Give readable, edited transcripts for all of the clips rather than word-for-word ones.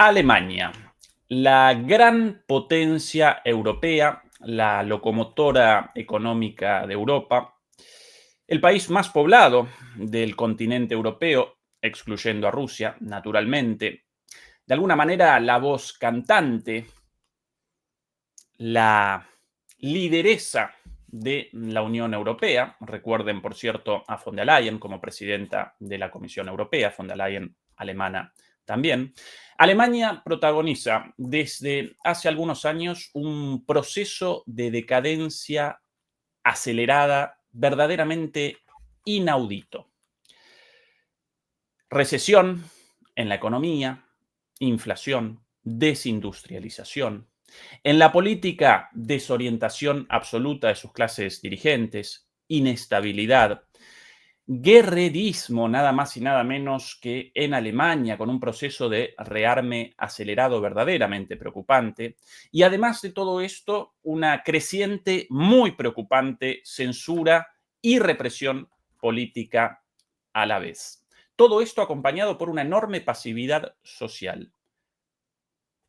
Alemania, la gran potencia europea, la locomotora económica de Europa, el país más poblado del continente europeo, excluyendo a Rusia, naturalmente. De alguna manera, la voz cantante, la lideresa de la Unión Europea. Recuerden, por cierto, a von der Leyen como presidenta de la Comisión Europea, von der Leyen alemana también. Alemania protagoniza desde hace algunos años un proceso de decadencia acelerada, verdaderamente inaudito. Recesión en la economía, inflación, desindustrialización. En la política, desorientación absoluta de sus clases dirigentes, inestabilidad, guerrerismo, nada más y nada menos que en Alemania, con un proceso de rearme acelerado verdaderamente preocupante. Y además de todo esto, una creciente, muy preocupante censura y represión política a la vez. Todo esto acompañado por una enorme pasividad social.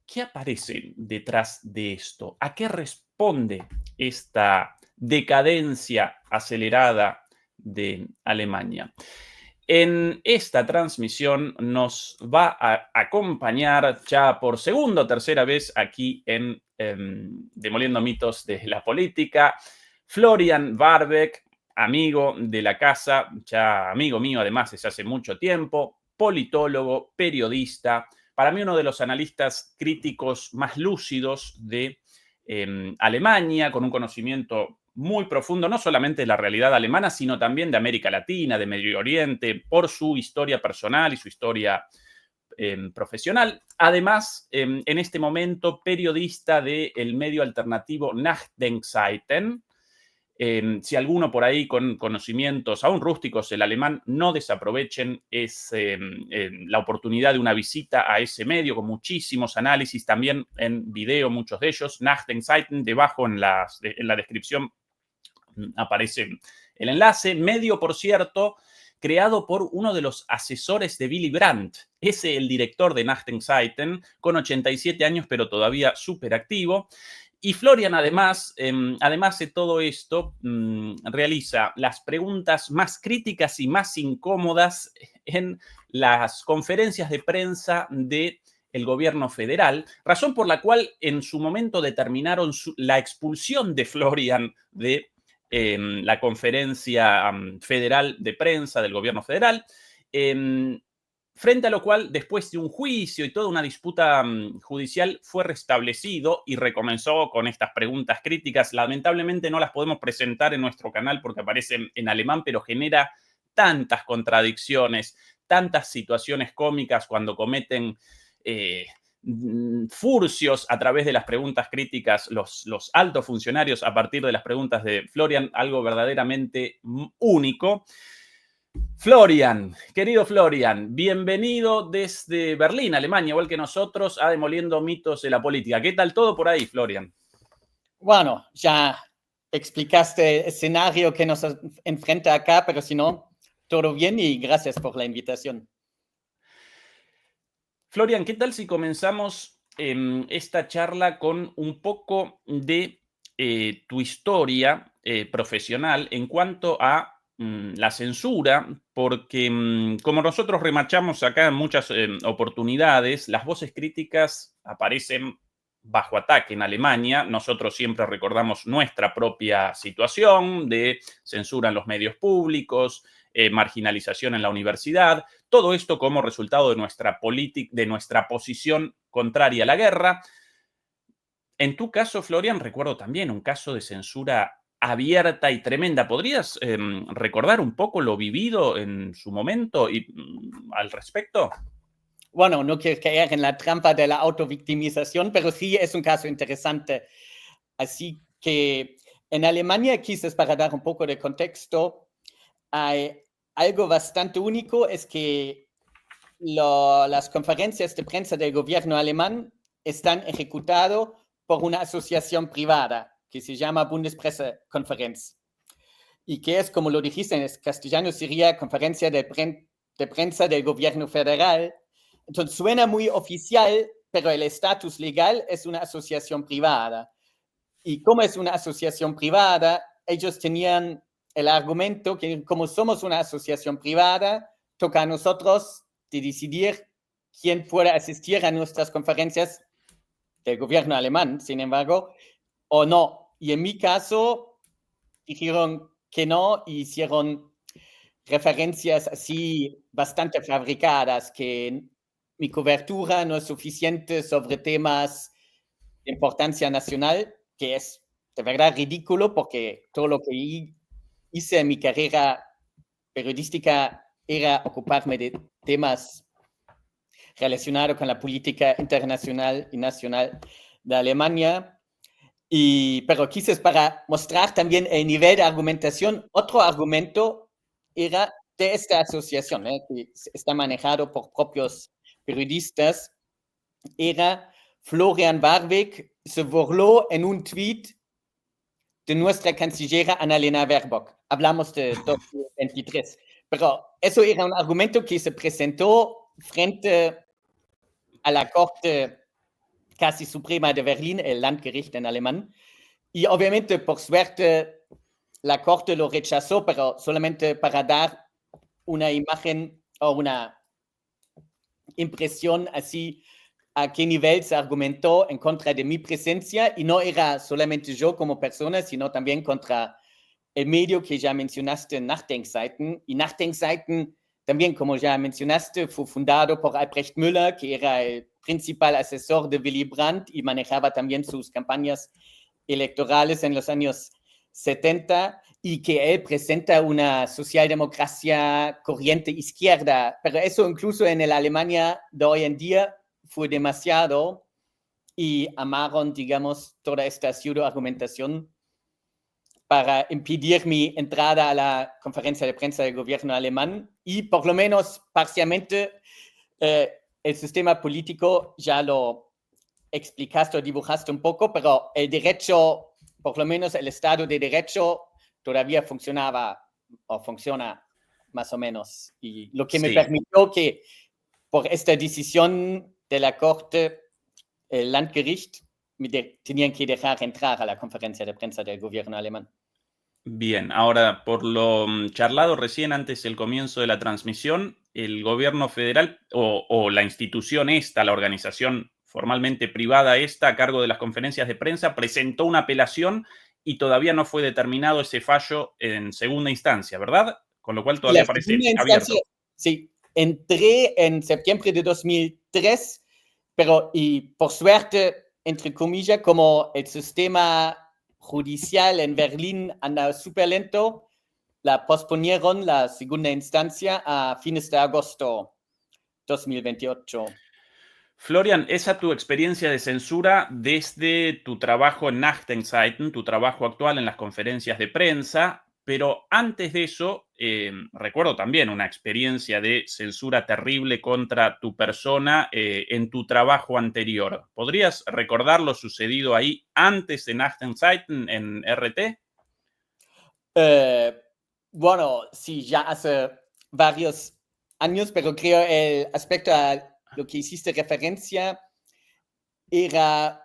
¿Qué aparece detrás de esto? ¿A qué responde esta decadencia acelerada de Alemania? En esta transmisión nos va a acompañar ya por segunda o tercera vez aquí en Demoliendo Mitos de la Política, Florian Warbeck, amigo de la casa, ya amigo mío además desde hace mucho tiempo, politólogo, periodista, para mí uno de los analistas críticos más lúcidos de Alemania, con un conocimiento muy profundo, no solamente de la realidad alemana, sino también de América Latina, de Medio Oriente, por su historia personal y su historia profesional. Además, en este momento, periodista del medio alternativo Nachdenkseiten. Si alguno por ahí con conocimientos aún rústicos el alemán, no desaprovechen la oportunidad de una visita a ese medio con muchísimos análisis, también en video, muchos de ellos. Nachdenkseiten, debajo en la descripción aparece el enlace. Medio, por cierto, creado por uno de los asesores de Willy Brandt. Es el director de Nachdenkseiten, con 87 años, pero todavía súper activo. Y Florian, además de todo esto, realiza las preguntas más críticas y más incómodas en las conferencias de prensa del gobierno federal, razón por la cual en su momento determinaron la expulsión de Florian de la conferencia federal de prensa del gobierno federal. Frente a lo cual, después de un juicio y toda una disputa judicial, fue restablecido y recomenzó con estas preguntas críticas. Lamentablemente no las podemos presentar en nuestro canal porque aparecen en alemán, pero genera tantas contradicciones, tantas situaciones cómicas cuando cometen furcios a través de las preguntas críticas los altos funcionarios a partir de las preguntas de Florian, algo verdaderamente único. Florian, querido Florian, bienvenido desde Berlín, Alemania, igual que nosotros, a Demoliendo Mitos de la Política. ¿Qué tal todo por ahí, Florian? Bueno, ya explicaste el escenario que nos enfrenta acá, pero si no, todo bien y gracias por la invitación. Florian, ¿qué tal si comenzamos esta charla con un poco de tu historia profesional en cuanto a la censura? Porque como nosotros remachamos acá en muchas oportunidades, las voces críticas aparecen bajo ataque en Alemania. Nosotros siempre recordamos nuestra propia situación de censura en los medios públicos, marginalización en la universidad, todo esto como resultado de nuestra posición contraria a la guerra. En tu caso, Florian, recuerdo también un caso de censura abierta y tremenda. ¿Podrías recordar un poco lo vivido en su momento y al respecto? Bueno, no quiero caer en la trampa de la autovictimización, pero sí es un caso interesante. Así que en Alemania, quizás para dar un poco de contexto, hay algo bastante único, es que las conferencias de prensa del gobierno alemán están ejecutadas por una asociación privada que se llama Bundespressekonferenz y que es, como lo dijiste en castellano, sería conferencia de prensa del gobierno federal. Entonces suena muy oficial, pero el estatus legal es una asociación privada. Y como es una asociación privada, ellos tenían el argumento que como somos una asociación privada, toca a nosotros de decidir quién puede asistir a nuestras conferencias del gobierno alemán, sin embargo, o no. Y en mi caso, dijeron que no y hicieron referencias así bastante fabricadas, que mi cobertura no es suficiente sobre temas de importancia nacional, que es de verdad ridículo porque todo lo que hice en mi carrera periodística era ocuparme de temas relacionados con la política internacional y nacional de Alemania. Pero quise para mostrar también el nivel de argumentación. Otro argumento era de esta asociación, que está manejado por propios periodistas, era Florian Warwick se burló en un tweet de nuestra canciller Annalena Baerbock. Hablamos de 2023. Pero eso era un argumento que se presentó frente a la Corte casi Suprema de Berlín, el Landgericht en alemán. Y obviamente, por suerte, la Corte lo rechazó, pero solamente para dar una imagen o una impresión así a qué nivel se argumentó en contra de mi presencia, y no era solamente yo como persona, sino también contra el medio que ya mencionaste, Nachdenkseiten. Y Nachdenkseiten, también como ya mencionaste, fue fundado por Albrecht Müller, que era el principal asesor de Willy Brandt y manejaba también sus campañas electorales en los años 70, y que él presenta una socialdemocracia corriente izquierda, pero eso incluso en la Alemania de hoy en día fue demasiado y amaron, digamos, toda esta pseudo-argumentación para impedir mi entrada a la conferencia de prensa del gobierno alemán, y por lo menos parcialmente el sistema político ya lo explicaste o dibujaste un poco, pero el derecho, por lo menos el Estado de Derecho, todavía funcionaba o funciona más o menos. Y lo que me permitió que por esta decisión de la Corte, el Landgericht, tenían que dejar entrar a la conferencia de prensa del gobierno alemán. Bien, ahora, por lo charlado recién antes del comienzo de la transmisión, el gobierno federal o la institución esta, la organización formalmente privada esta, a cargo de las conferencias de prensa, presentó una apelación y todavía no fue determinado ese fallo en segunda instancia, ¿verdad? Con lo cual todavía parece abierto. Sí, entré en septiembre de 2003, pero y por suerte, entre comillas, como el sistema judicial en Berlín anda súper lento, la posponieron la segunda instancia a fines de agosto 2028. Florian, esa tu experiencia de censura desde tu trabajo en Nachdenkseiten, tu trabajo actual en las conferencias de prensa, pero antes de eso, recuerdo también una experiencia de censura terrible contra tu persona en tu trabajo anterior. ¿Podrías recordar lo sucedido ahí antes de Nachdenkseiten en RT? Bueno, sí, ya hace varios años, pero creo el aspecto a lo que hiciste referencia era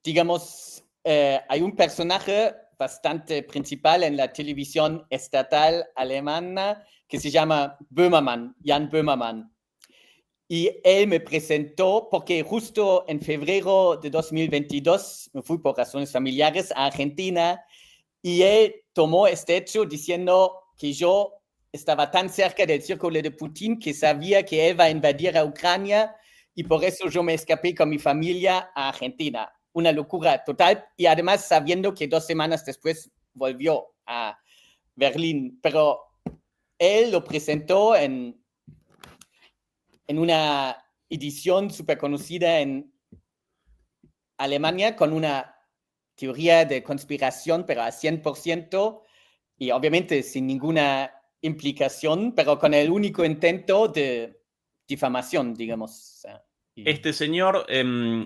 digamos, hay un personaje bastante principal en la televisión estatal alemana que se llama Böhmermann, Jan Böhmermann. Y él me presentó porque justo en febrero de 2022 me fui por razones familiares a Argentina, y él tomó este hecho diciendo que yo estaba tan cerca del círculo de Putin que sabía que él va a invadir a Ucrania, y por eso yo me escapé con mi familia a Argentina. Una locura total, y además sabiendo que 2 semanas después volvió a Berlín. Pero él lo presentó en una edición súper conocida en Alemania con una teoría de conspiración, pero a 100%, y obviamente sin ninguna implicación, pero con el único intento de difamación, digamos. Este señor,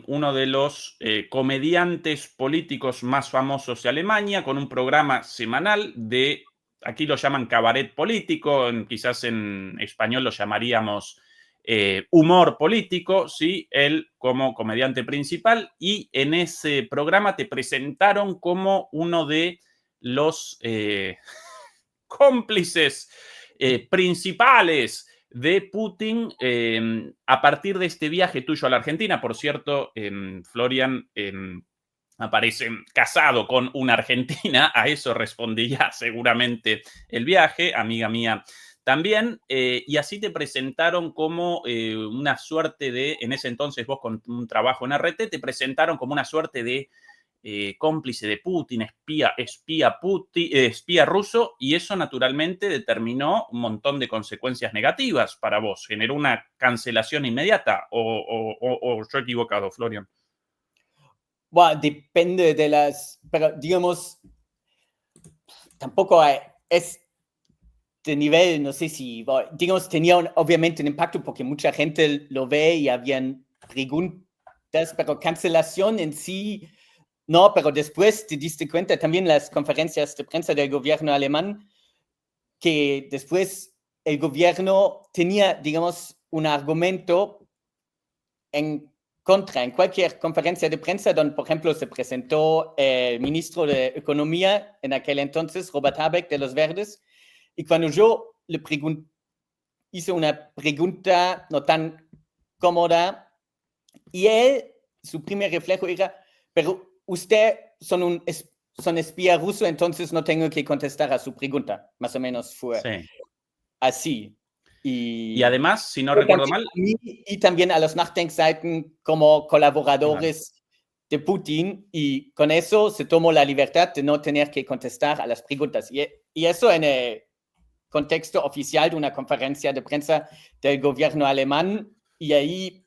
uno de los comediantes políticos más famosos de Alemania, con un programa semanal aquí lo llaman cabaret político, quizás en español lo llamaríamos humor político, ¿sí? Él como comediante principal, y en ese programa te presentaron como uno de los cómplices principales de Putin a partir de este viaje tuyo a la Argentina. Por cierto, Florian aparece casado con una argentina, a eso respondía seguramente el viaje, amiga mía también, y así te presentaron como una suerte de, en ese entonces vos con un trabajo en RT, te presentaron como una suerte de cómplice de Putin, espía ruso, y eso naturalmente determinó un montón de consecuencias negativas para vos. ¿Generó una cancelación inmediata o yo he equivocado, Florian? Bueno, depende de pero digamos, tampoco hay, de nivel, no sé si, digamos, tenía obviamente un impacto porque mucha gente lo ve y habían preguntas, pero cancelación en sí, no, pero después te diste cuenta también las conferencias de prensa del gobierno alemán, que después el gobierno tenía, digamos, un argumento en contra. En cualquier conferencia de prensa donde, por ejemplo, se presentó el ministro de Economía en aquel entonces, Robert Habeck, de los Verdes, y cuando yo le hice una pregunta no tan cómoda, y él, su primer reflejo era, pero usted son espía ruso, entonces no tengo que contestar a su pregunta. Más o menos fue Sí. así. Y además, si no recuerdo mal... Y también a los Nachdenkseiten como colaboradores de Putin, y con eso se tomó la libertad de no tener que contestar a las preguntas. Y eso en el contexto oficial de una conferencia de prensa del gobierno alemán, y ahí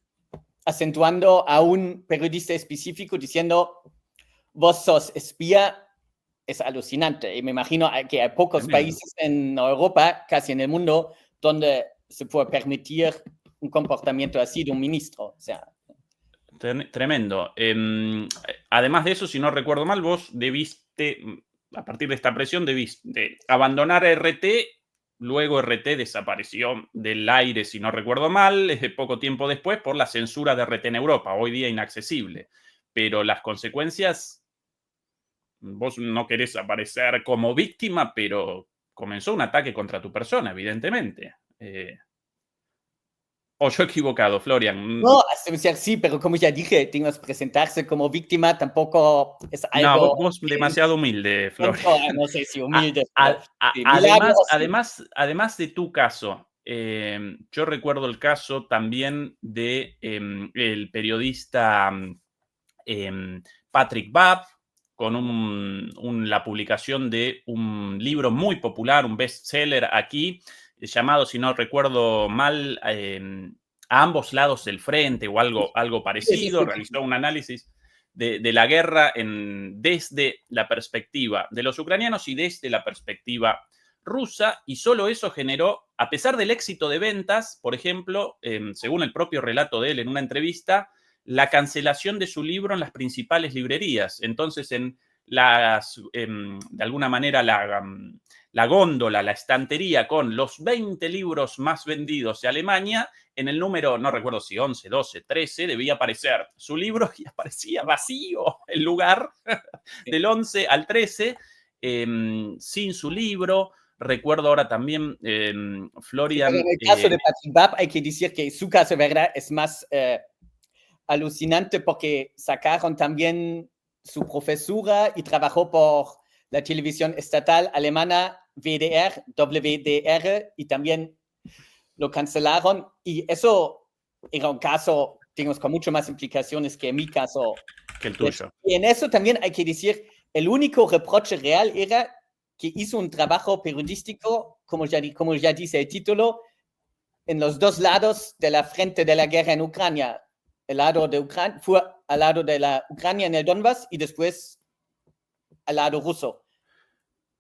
acentuando a un periodista específico diciendo, vos sos espía, es alucinante. Y me imagino que hay pocos países en Europa, casi en el mundo, donde se puede permitir un comportamiento así de un ministro. O sea, tremendo. Además de eso, si no recuerdo mal, vos debiste, a partir de esta presión, debiste abandonar RT. Luego RT desapareció del aire, si no recuerdo mal, poco tiempo después por la censura de RT en Europa, hoy día inaccesible. Pero las consecuencias, vos no querés aparecer como víctima, pero comenzó un ataque contra tu persona, evidentemente. ¿O yo he equivocado, Florian? no, sí, pero como ya dije, digamos, presentarse como víctima tampoco es algo... No, vos demasiado humilde, Florian. No sé si humilde, sí, Además de tu caso, yo recuerdo el caso también de el periodista Patrick Babb, con la publicación de un libro muy popular, un bestseller aquí, llamado, si no recuerdo mal, A ambos lados del frente o algo parecido. Realizó un análisis de la guerra desde la perspectiva de los ucranianos y desde la perspectiva rusa, y solo eso generó, a pesar del éxito de ventas, por ejemplo, según el propio relato de él en una entrevista, la cancelación de su libro en las principales librerías. Entonces, de alguna manera, la góndola, la estantería con los 20 libros más vendidos de Alemania, en el número, no recuerdo si 11, 12, 13, debía aparecer su libro y aparecía vacío el lugar del 11 al 13, sin su libro. Recuerdo ahora también, Florian... Sí, en el caso de Patrick Babb, hay que decir que su caso, ¿verdad?, es más alucinante porque sacaron también su profesura y trabajó por la televisión estatal alemana WDR, y también lo cancelaron, y eso era un caso, digamos, con mucho más implicaciones que en mi caso. Que el tuyo. Y en eso también hay que decir, el único reproche real era que hizo un trabajo periodístico, como ya dice el título, en los dos lados de la frente de la guerra en Ucrania. El lado de Ucrania fue al lado de la Ucrania en el Donbass y después al lado ruso.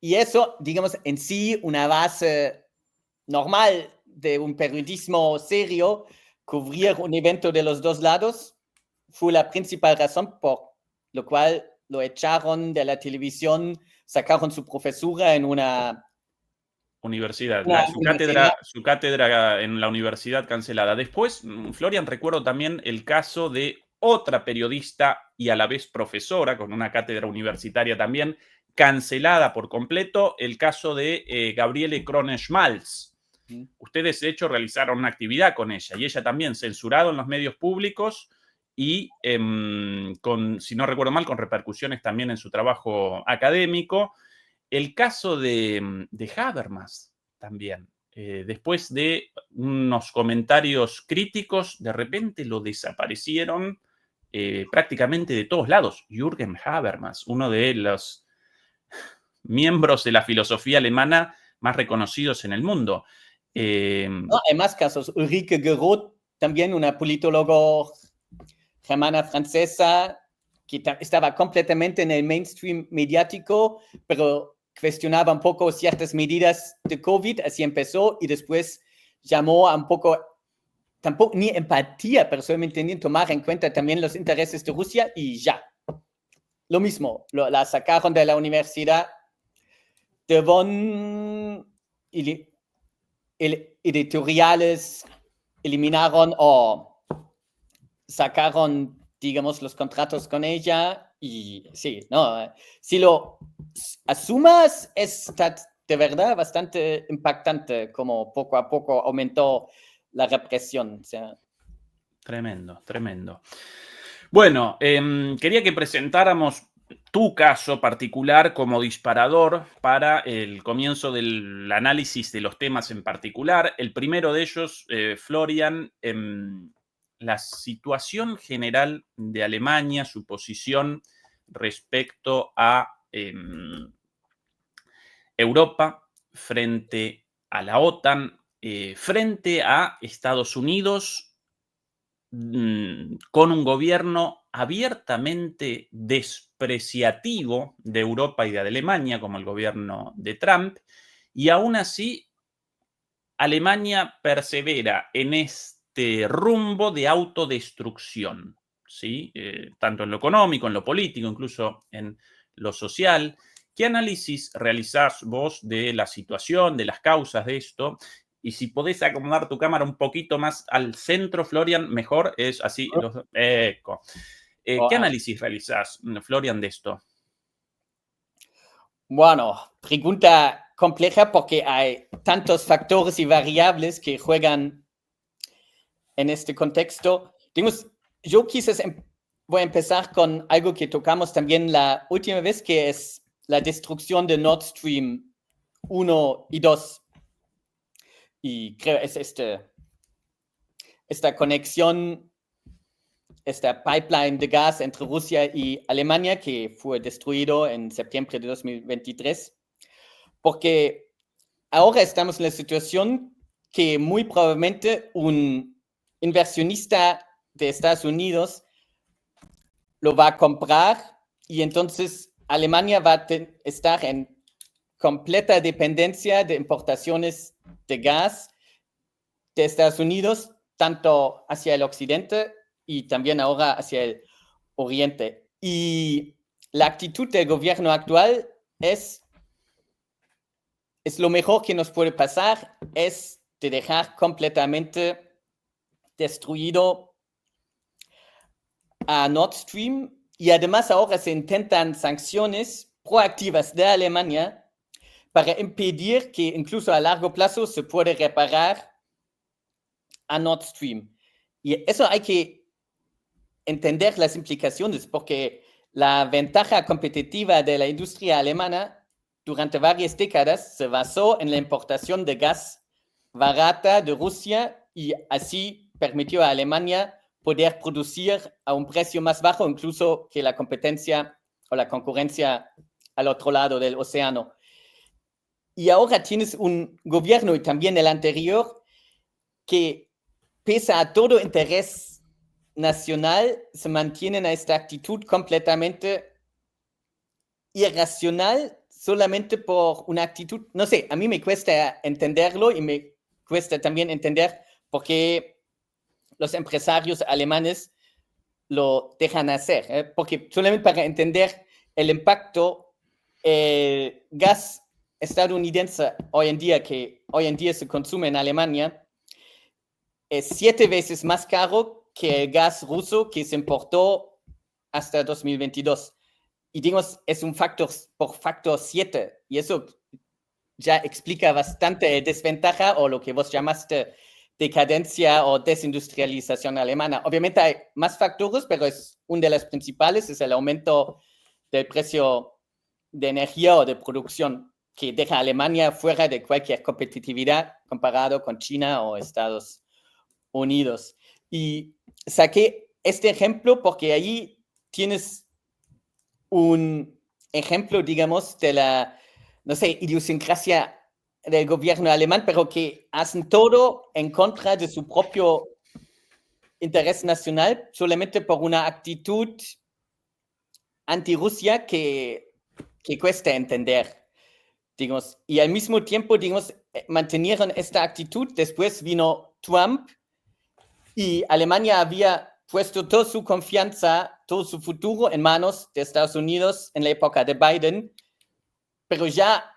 Y eso, digamos, en sí, una base normal de un periodismo serio, cubrir un evento de los dos lados, fue la principal razón por lo cual lo echaron de la televisión, sacaron su profesura en una Universidad, Una universidad. su cátedra en la universidad cancelada. Después, Florian, recuerdo también el caso de otra periodista y a la vez profesora, con una cátedra universitaria también, cancelada por completo, el caso de Gabriele Krones-Schmalz. Ustedes, de hecho, realizaron una actividad con ella y ella también censurado en los medios públicos y, si no recuerdo mal, con repercusiones también en su trabajo académico. El caso de Habermas también. Después de unos comentarios críticos, de repente lo desaparecieron prácticamente de todos lados. Jürgen Habermas, uno de los miembros de la filosofía alemana más reconocidos en el mundo. No, hay más casos. Ulrike Gerold, también una politóloga germana francesa que estaba completamente en el mainstream mediático, pero cuestionaba un poco ciertas medidas de COVID, así empezó, y después llamó a un poco, tampoco ni empatía, pero solamente ni tomar en cuenta también los intereses de Rusia, y ya. Lo mismo, la sacaron de la universidad de Bonn, editoriales eliminaron o sacaron, digamos, los contratos con ella y sí, no, si lo asumas, es de verdad bastante impactante como poco a poco aumentó la represión. O sea. Tremendo, tremendo. Bueno, quería que presentáramos tu caso particular como disparador para el comienzo del análisis de los temas en particular. El primero de ellos, Florian, la situación general de Alemania, su posición respecto a Europa frente a la OTAN, frente a Estados Unidos, con un gobierno abiertamente despreciativo de Europa y de Alemania, como el gobierno de Trump, y aún así Alemania persevera en este rumbo de autodestrucción, ¿sí? Tanto en lo económico, en lo político, incluso en lo social. ¿Qué análisis realizás vos de la situación, de las causas de esto? Y si podés acomodar tu cámara un poquito más al centro, Florian, mejor, es así. Eco. ¿Qué análisis realizás, Florian, de esto? Bueno, pregunta compleja porque hay tantos factores y variables que juegan en este contexto. Yo quizás voy a empezar con algo que tocamos también la última vez, que es la destrucción de Nord Stream 1 y 2. Y creo es esta conexión, esta pipeline de gas entre Rusia y Alemania que fue destruido en septiembre de 2023, porque ahora estamos en la situación que muy probablemente un inversionista de Estados Unidos lo va a comprar y entonces Alemania va a estar en completa dependencia de importaciones de gas de Estados Unidos, tanto hacia el occidente y también ahora hacia el oriente. Y la actitud del gobierno actual es lo mejor que nos puede pasar, es de dejar completamente destruido a Nord Stream, y además ahora se intentan sanciones proactivas de Alemania para impedir que incluso a largo plazo se pueda reparar a Nord Stream. Y eso hay que entender las implicaciones, porque la ventaja competitiva de la industria alemana durante varias décadas se basó en la importación de gas barata de Rusia y así permitió a Alemania poder producir a un precio más bajo incluso que la competencia o la concurrencia al otro lado del océano. Y ahora tienes un gobierno y también el anterior que pese a todo interés nacional se mantienen a esta actitud completamente irracional solamente por una actitud, no sé, a mí me cuesta entenderlo y me cuesta también entender por qué los empresarios alemanes lo dejan hacer, porque solamente para entender el impacto, gas estadounidense hoy en día se consume en Alemania es 7 veces más caro que el gas ruso que se importó hasta 2022. Y digamos, es un factor por factor 7. Y eso ya explica bastante desventaja o lo que vos llamaste decadencia o desindustrialización alemana. Obviamente hay más factores, pero es una de las principales, es el aumento del precio de energía o de producción que deja a Alemania fuera de cualquier competitividad comparado con China o Estados Unidos. Y saqué este ejemplo porque ahí tienes un ejemplo, digamos, de la, no sé, idiosincrasia del gobierno alemán, pero que hacen todo en contra de su propio interés nacional solamente por una actitud anti-Rusia que cuesta entender, digamos. Y al mismo tiempo, digamos, mantenieron esta actitud. Después vino Trump y Alemania había puesto toda su confianza, todo su futuro en manos de Estados Unidos en la época de Biden, pero ya,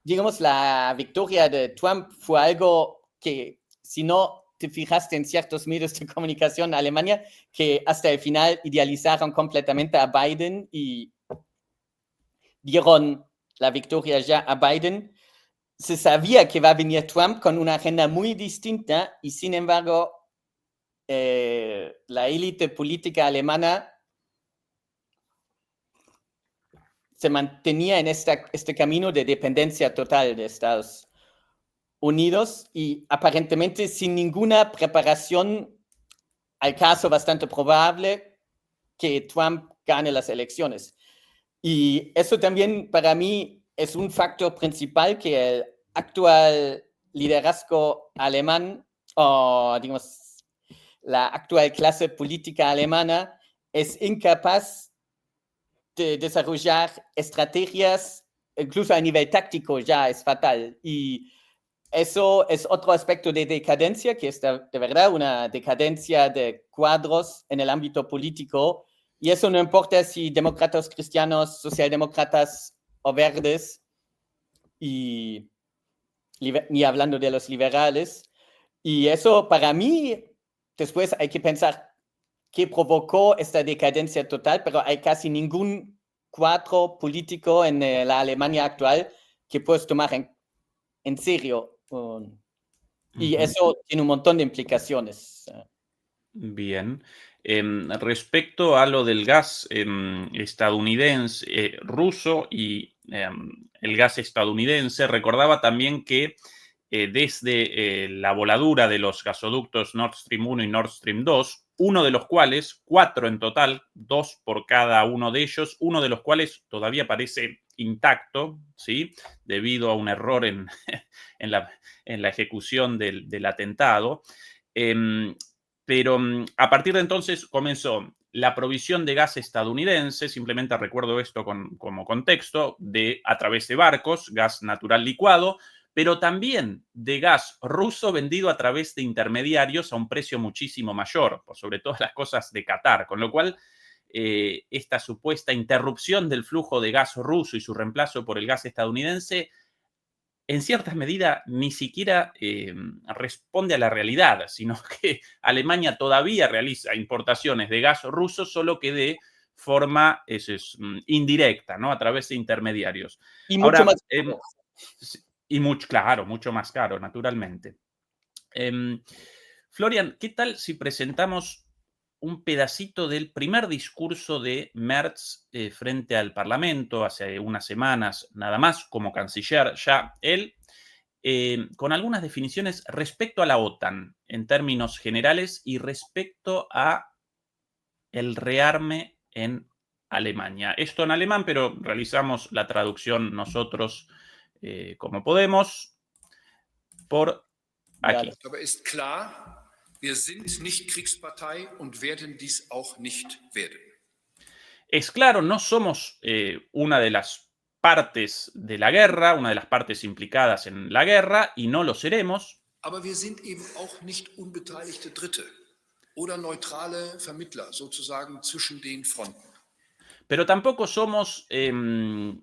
digamos, la victoria de Trump fue algo que, si no te fijaste en ciertos medios de comunicación en Alemania, que hasta el final idealizaron completamente a Biden y dieron la victoria ya a Biden. Se sabía que va a venir Trump con una agenda muy distinta y, sin embargo, la élite política alemana se mantenía en este camino de dependencia total de Estados Unidos y aparentemente sin ninguna preparación al caso bastante probable que Trump gane las elecciones. Y eso también para mí es un factor principal que el actual liderazgo alemán, o digamos, la actual clase política alemana es incapaz de desarrollar estrategias, incluso a nivel táctico ya es fatal. Y eso es otro aspecto de decadencia, que es de verdad una decadencia de cuadros en el ámbito político. Y eso no importa si demócratas, cristianos, socialdemócratas o verdes, y ni hablando de los liberales. Y eso para mí, después hay que pensar qué provocó esta decadencia total, pero hay casi ningún cuadro político en la Alemania actual que puedes tomar en serio. Y eso tiene un montón de implicaciones. Bien. Respecto a lo del gas estadounidense, ruso y el gas estadounidense, recordaba también que desde la voladura de los gasoductos Nord Stream 1 y Nord Stream 2, uno de los cuales, 4 en total, 2 por cada uno de ellos, uno de los cuales todavía parece intacto, ¿sí? Debido a un error en la ejecución del atentado. Pero a partir de entonces comenzó la provisión de gas estadounidense, simplemente recuerdo esto como contexto, a través de barcos, gas natural licuado, pero también de gas ruso vendido a través de intermediarios a un precio muchísimo mayor, por sobre todas las cosas de Qatar, con lo cual esta supuesta interrupción del flujo de gas ruso y su reemplazo por el gas estadounidense en cierta medida ni siquiera responde a la realidad, sino que Alemania todavía realiza importaciones de gas ruso, solo que de forma indirecta, ¿no? A través de intermediarios. Y mucho más caro. Claro, mucho más caro, naturalmente. Florian, ¿qué tal si presentamos un pedacito del primer discurso de Merz frente al Parlamento hace unas semanas, nada más, como canciller ya él, con algunas definiciones respecto a la OTAN en términos generales y respecto a el rearme en Alemania? Esto en alemán, pero realizamos la traducción nosotros como podemos por aquí. Aber ist klar, wir sind nicht Kriegspartei und werden dies auch nicht werden. Es claro, no somos una de las partes de la guerra, una de las partes implicadas en la guerra, y no lo seremos. Aber wir sind eben auch nicht unbeteiligte Dritte oder neutrale Vermittler, sozusagen zwischen den Fronten. pero tampoco somos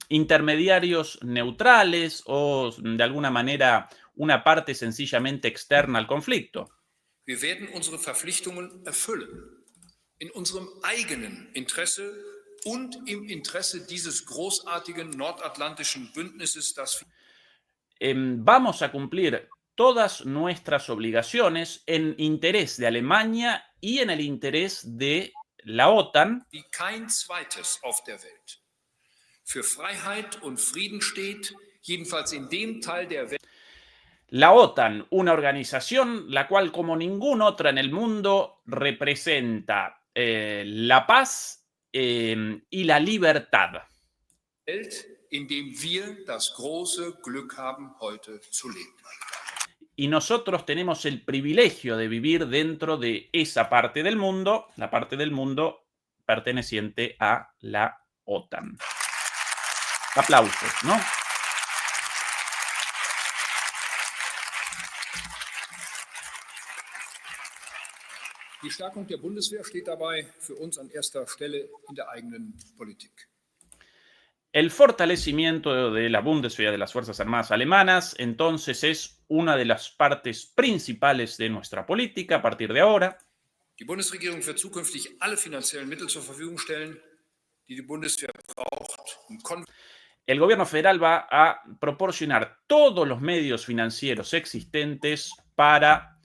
intermediarios neutrales o de alguna manera una parte sencillamente externa al conflicto. Wir werden unsere Verpflichtungen erfüllen, in unserem eigenen Interesse und im Interesse dieses großartigen nordatlantischen Bündnisses, das Vamos a cumplir todas nuestras obligaciones en interés de Alemania y en el interés de la OTAN, wie kein zweites auf der Welt für Freiheit und Frieden steht, jedenfalls in dem Teil der Welt. La OTAN, una organización la cual como ninguna otra en el mundo representa la paz y la libertad. In dem wir das große Glück haben, heute zu leben. Y nosotros tenemos el privilegio de vivir dentro de esa parte del mundo, la parte del mundo perteneciente a la OTAN. Aplausos, ¿no? Die Stärkung der Bundeswehr steht dabei für uns an erster Stelle in der eigenen Politik. El fortalecimiento de la Bundeswehr, de las Fuerzas Armadas alemanas, entonces es una de las partes principales de nuestra política a partir de ahora. Die Bundesregierung wird zukünftig alle finanziellen Mittel zur Verfügung stellen, die die Bundeswehr braucht, El gobierno federal va a proporcionar todos los medios financieros existentes para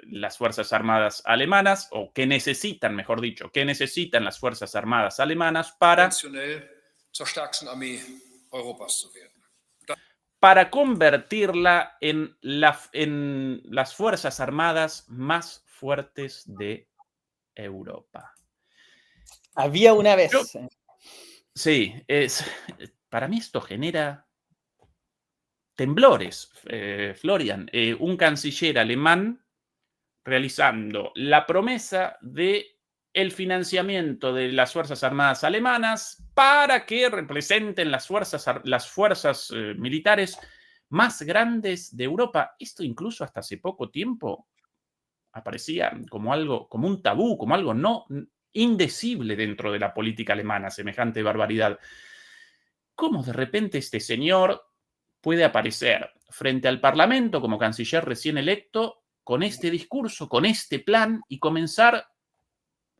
las Fuerzas Armadas alemanas, o que necesitan, mejor dicho, que necesitan las Fuerzas Armadas alemanas zur stärksten Armee Europas zu werden. Para convertirla en las Fuerzas Armadas más fuertes de Europa. Había una vez. Sí, para mí esto genera temblores, Florian. Un canciller alemán realizando la promesa de el financiamiento de las Fuerzas Armadas alemanas para que representen las fuerzas militares más grandes de Europa. Esto incluso hasta hace poco tiempo aparecía como algo, como un tabú, como algo no indecible dentro de la política alemana, semejante barbaridad. ¿Cómo de repente este señor puede aparecer frente al Parlamento como canciller recién electo con este discurso, con este plan y comenzar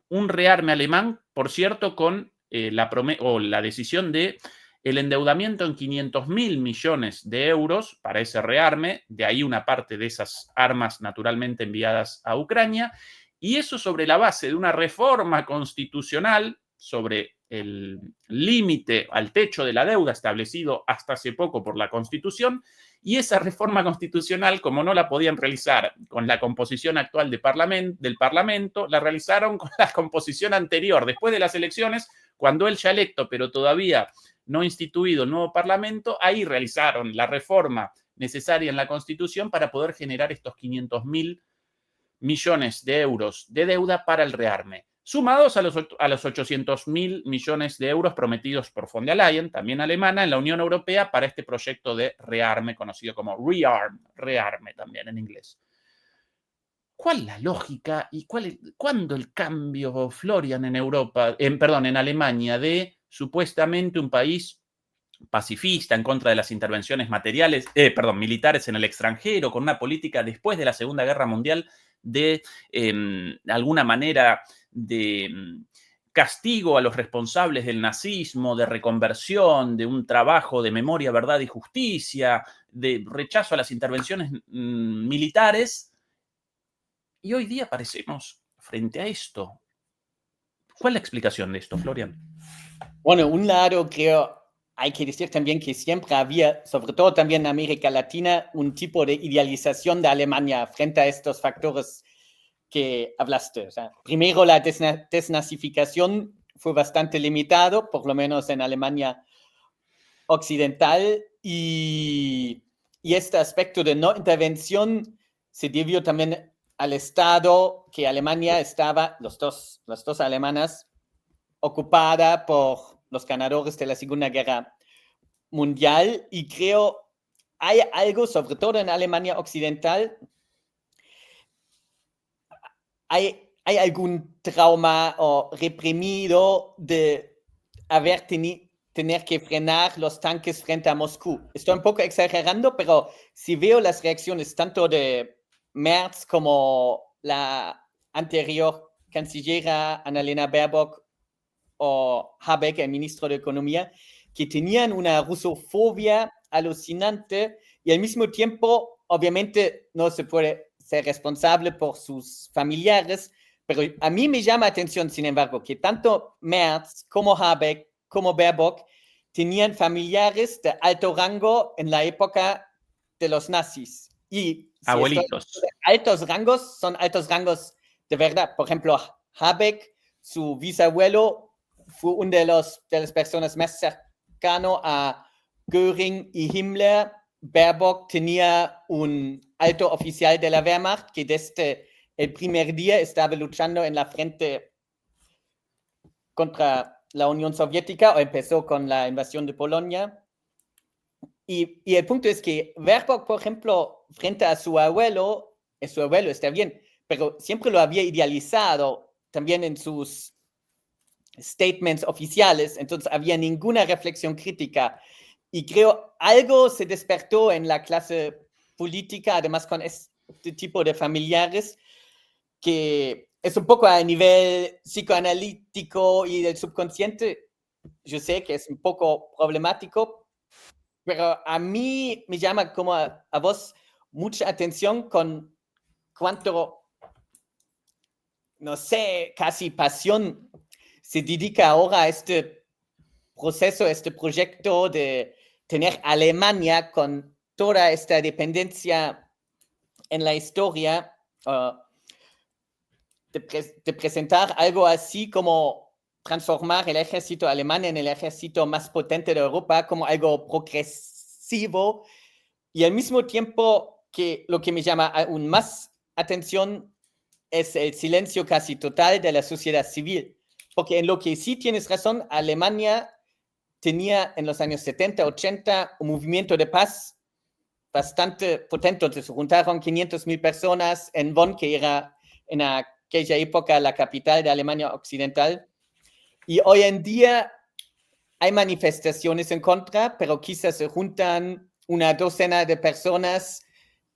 un rearme alemán, por cierto, con la decisión de el endeudamiento en 500.000 millones de euros para ese rearme, de ahí una parte de esas armas naturalmente enviadas a Ucrania, y eso sobre la base de una reforma constitucional sobre el límite al techo de la deuda establecido hasta hace poco por la Constitución, y esa reforma constitucional, como no la podían realizar con la composición actual del Parlamento, la realizaron con la composición anterior, después de las elecciones, cuando él ya electo, pero todavía no instituido el nuevo Parlamento, ahí realizaron la reforma necesaria en la Constitución para poder generar estos 500.000 millones de euros de deuda para el rearme, sumados a los 800.000 millones de euros prometidos por von der Leyen, también alemana, en la Unión Europea para este proyecto de rearme, conocido como rearme también en inglés. ¿Cuál es la lógica y cuándo el cambio, Florian, en Alemania, de supuestamente un país pacifista en contra de las intervenciones militares en el extranjero, con una política después de la Segunda Guerra Mundial de alguna manera de castigo a los responsables del nazismo, de reconversión, de un trabajo de memoria, verdad y justicia, de rechazo a las intervenciones militares? Y hoy día aparecemos frente a esto. ¿Cuál es la explicación de esto, Florian? Bueno, un lado creo, hay que decir también que siempre había, sobre todo también en América Latina, un tipo de idealización de Alemania frente a estos factores que hablaste. O sea, primero la desnazificación fue bastante limitado, por lo menos en Alemania occidental, y este aspecto de no intervención se debió también al estado que Alemania estaba, las dos alemanas, ocupada por los ganadores de la Segunda Guerra Mundial, y creo hay algo, sobre todo en Alemania Occidental, hay hay algún trauma o reprimido de tener que frenar los tanques frente a Moscú. Estoy un poco exagerando, pero si veo las reacciones tanto de Merz como la anterior cancillera Annalena Baerbock o Habeck, el ministro de Economía, que tenían una rusofobia alucinante y al mismo tiempo, obviamente, no se puede ser responsable por sus familiares, pero a mí me llama la atención, sin embargo, que tanto Merz como Habeck como Baerbock tenían familiares de alto rango en la época de los nazis. Y si Abuelitos. altos rangos, son altos rangos de verdad. Por ejemplo, Habeck, su bisabuelo, fue una de las personas más cercanas a Göring y Himmler. Baerbock tenía un alto oficial de la Wehrmacht que desde el primer día estaba luchando en la frente contra la Unión Soviética o empezó con la invasión de Polonia. Y el punto es que Baerbock, por ejemplo, frente a su abuelo está bien, pero siempre lo había idealizado también en sus statements oficiales, entonces había ninguna reflexión crítica. Y creo algo se despertó en la clase política, además con este tipo de familiares, que es un poco a nivel psicoanalítico y del subconsciente. Yo sé que es un poco problemático, pero a mí me llama como a vos mucha atención con cuánto, no sé, casi pasión se dedica ahora a este proceso, este proyecto de tener Alemania con toda esta dependencia en la historia, de presentar algo así como transformar el ejército alemán en el ejército más potente de Europa como algo progresivo y al mismo tiempo que lo que me llama aún más atención es el silencio casi total de la sociedad civil. Porque en lo que sí tienes razón, Alemania tenía en los años 70, 80 un movimiento de paz bastante potente. Se juntaron 500,000 personas en Bonn, que era en aquella época la capital de Alemania Occidental. Y hoy en día hay manifestaciones en contra, pero quizás se juntan una docena de personas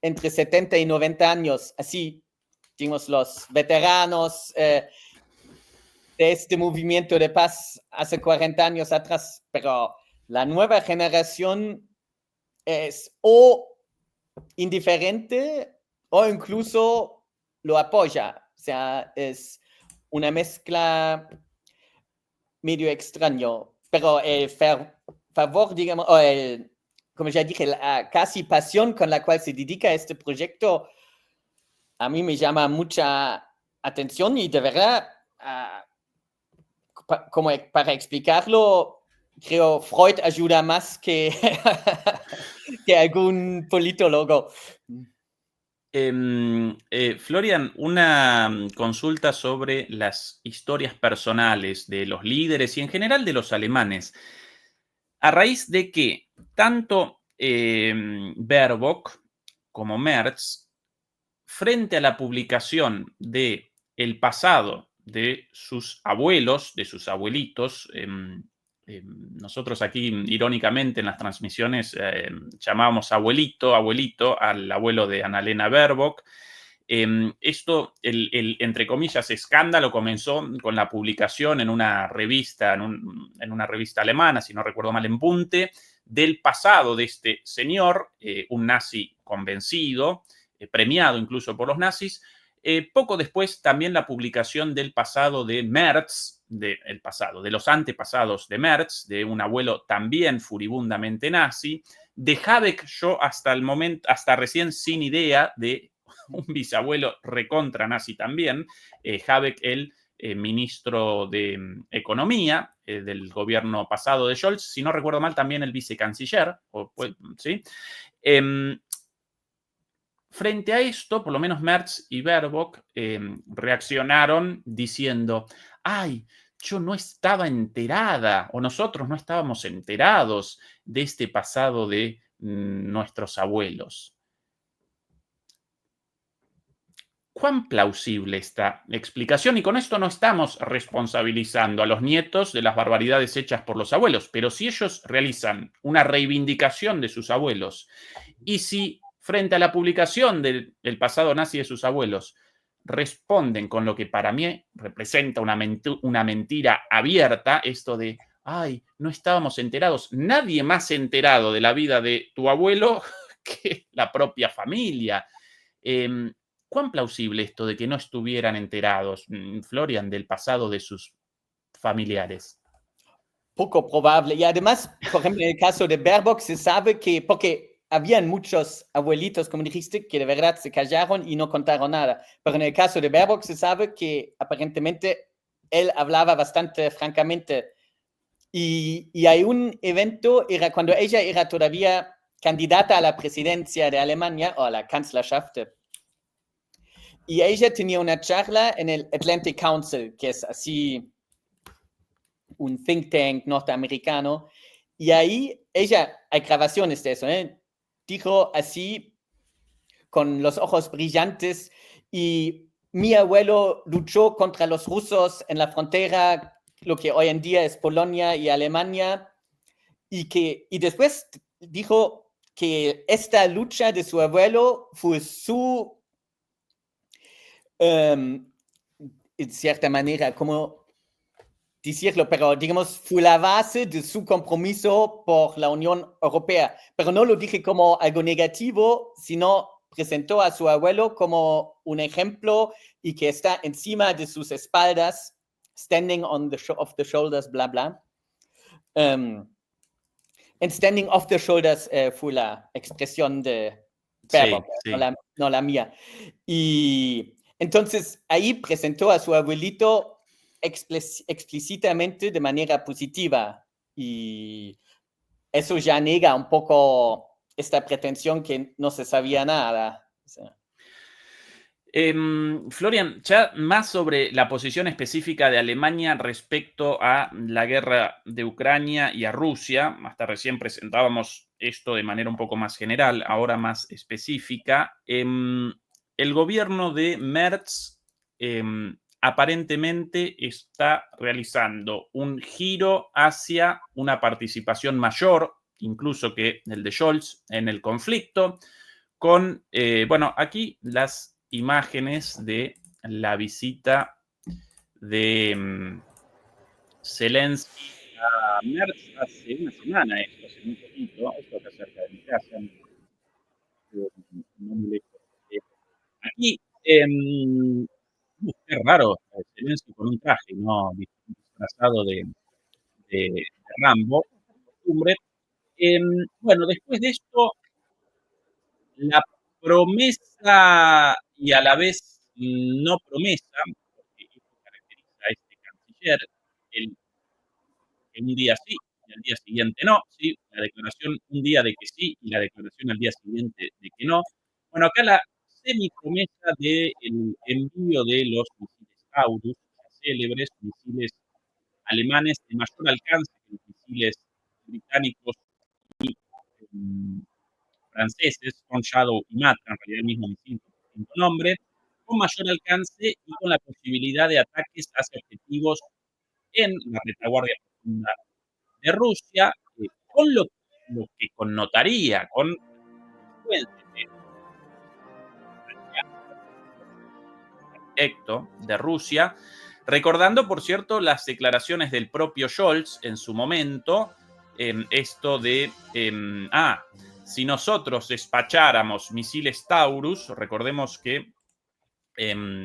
entre 70 y 90 años. Así, digamos, los veteranos de este movimiento de paz hace 40 años atrás, pero la nueva generación es o indiferente o incluso lo apoya. O sea, es una mezcla medio extraño, pero el favor, digamos, o como ya dije, la casi pasión con la cual se dedica a este proyecto, a mí me llama mucha atención y de verdad, como para explicarlo, creo Freud ayuda más que, que algún politólogo. Florian, una consulta sobre las historias personales de los líderes y en general de los alemanes. A raíz de que tanto Baerbock como Merz, frente a la publicación de el pasado de sus abuelos, de sus abuelitos, nosotros aquí irónicamente en las transmisiones llamábamos abuelito al abuelo de Annalena Baerbock. Esto, entre comillas, escándalo comenzó con la publicación en una revista, en una revista alemana, si no recuerdo mal, en Bunte, del pasado de este señor, un nazi convencido, premiado incluso por los nazis. Poco después también la publicación del pasado de Merz, de los antepasados de Merz, de un abuelo también furibundamente nazi, de Habeck yo hasta el momento, hasta recién sin idea de un bisabuelo recontra nazi también, Habeck, el ministro de Economía del gobierno pasado de Scholz, si no recuerdo mal también el vicecanciller, ¿sí? Frente a esto, por lo menos Merz y Baerbock reaccionaron diciendo, ay, yo no estaba enterada o nosotros no estábamos enterados de este pasado de nuestros abuelos. ¿Cuán plausible esta explicación? Y con esto no estamos responsabilizando a los nietos de las barbaridades hechas por los abuelos, pero si ellos realizan una reivindicación de sus abuelos y si frente a la publicación del pasado nazi de sus abuelos responden con lo que para mí representa una mentira abierta, esto de, ay, no estábamos enterados, nadie más enterado de la vida de tu abuelo que la propia familia. ¿Cuán plausible esto de que no estuvieran enterados, Florian, del pasado de sus familiares? Poco probable. Y además, por ejemplo, en el caso de Baerbock se sabe que, porque habían muchos abuelitos, como dijiste, que de verdad se callaron y no contaron nada. Pero en el caso de Baerbock se sabe que aparentemente él hablaba bastante francamente. Y hay un evento, era cuando ella era todavía candidata a la presidencia de Alemania o a la Kanzlerschaft. Y ella tenía una charla en el Atlantic Council, que es así un think tank norteamericano. Y ahí ella, hay grabaciones de eso, dijo así, con los ojos brillantes, y mi abuelo luchó contra los rusos en la frontera, lo que hoy en día es Polonia y Alemania, y después dijo que esta lucha de su abuelo fue su, en cierta manera, como decirlo, pero digamos, fue la base de su compromiso por la Unión Europea. Pero no lo dije como algo negativo, sino presentó a su abuelo como un ejemplo y que está encima de sus espaldas, standing on the off the shoulders, bla, bla. And standing off the shoulders fue la expresión de Baerbock, Sí. no la mía. Y entonces ahí presentó a su abuelito explícitamente de manera positiva, y eso ya niega un poco esta pretensión que no se sabía nada. O sea. Florian, ya más sobre la posición específica de Alemania respecto a la guerra de Ucrania y a Rusia. Hasta recién presentábamos esto de manera un poco más general, ahora más específica. El gobierno de Merz aparentemente está realizando un giro hacia una participación mayor, incluso que el de Scholz, en el conflicto, con, bueno, aquí las imágenes de la visita de Zelensky a Merz hace una semana, hace muy poquito, esto acá cerca de mi casa, no muy lejos. Aquí, qué raro, Zelensky con un traje, ¿no? Disfrazado de Rambo, costumbre. Bueno, después de esto, la promesa y a la vez no promesa, porque esto caracteriza a este canciller, el que un día sí y al día siguiente no, ¿sí? La declaración un día de que sí y la declaración al día siguiente de que no. Bueno, acá la semipromesa del envío de los misiles Taurus, célebres misiles alemanes de mayor alcance que los misiles británicos y franceses, con Shadow y Matra, en realidad el mismo misil con distinto nombre, con mayor alcance y con la posibilidad de ataques hacia objetivos en la retaguardia profunda de Rusia, con lo que connotaría, con consecuencias directo de Rusia, recordando, por cierto, las declaraciones del propio Scholz en su momento, esto de, si nosotros despacháramos misiles Taurus, recordemos que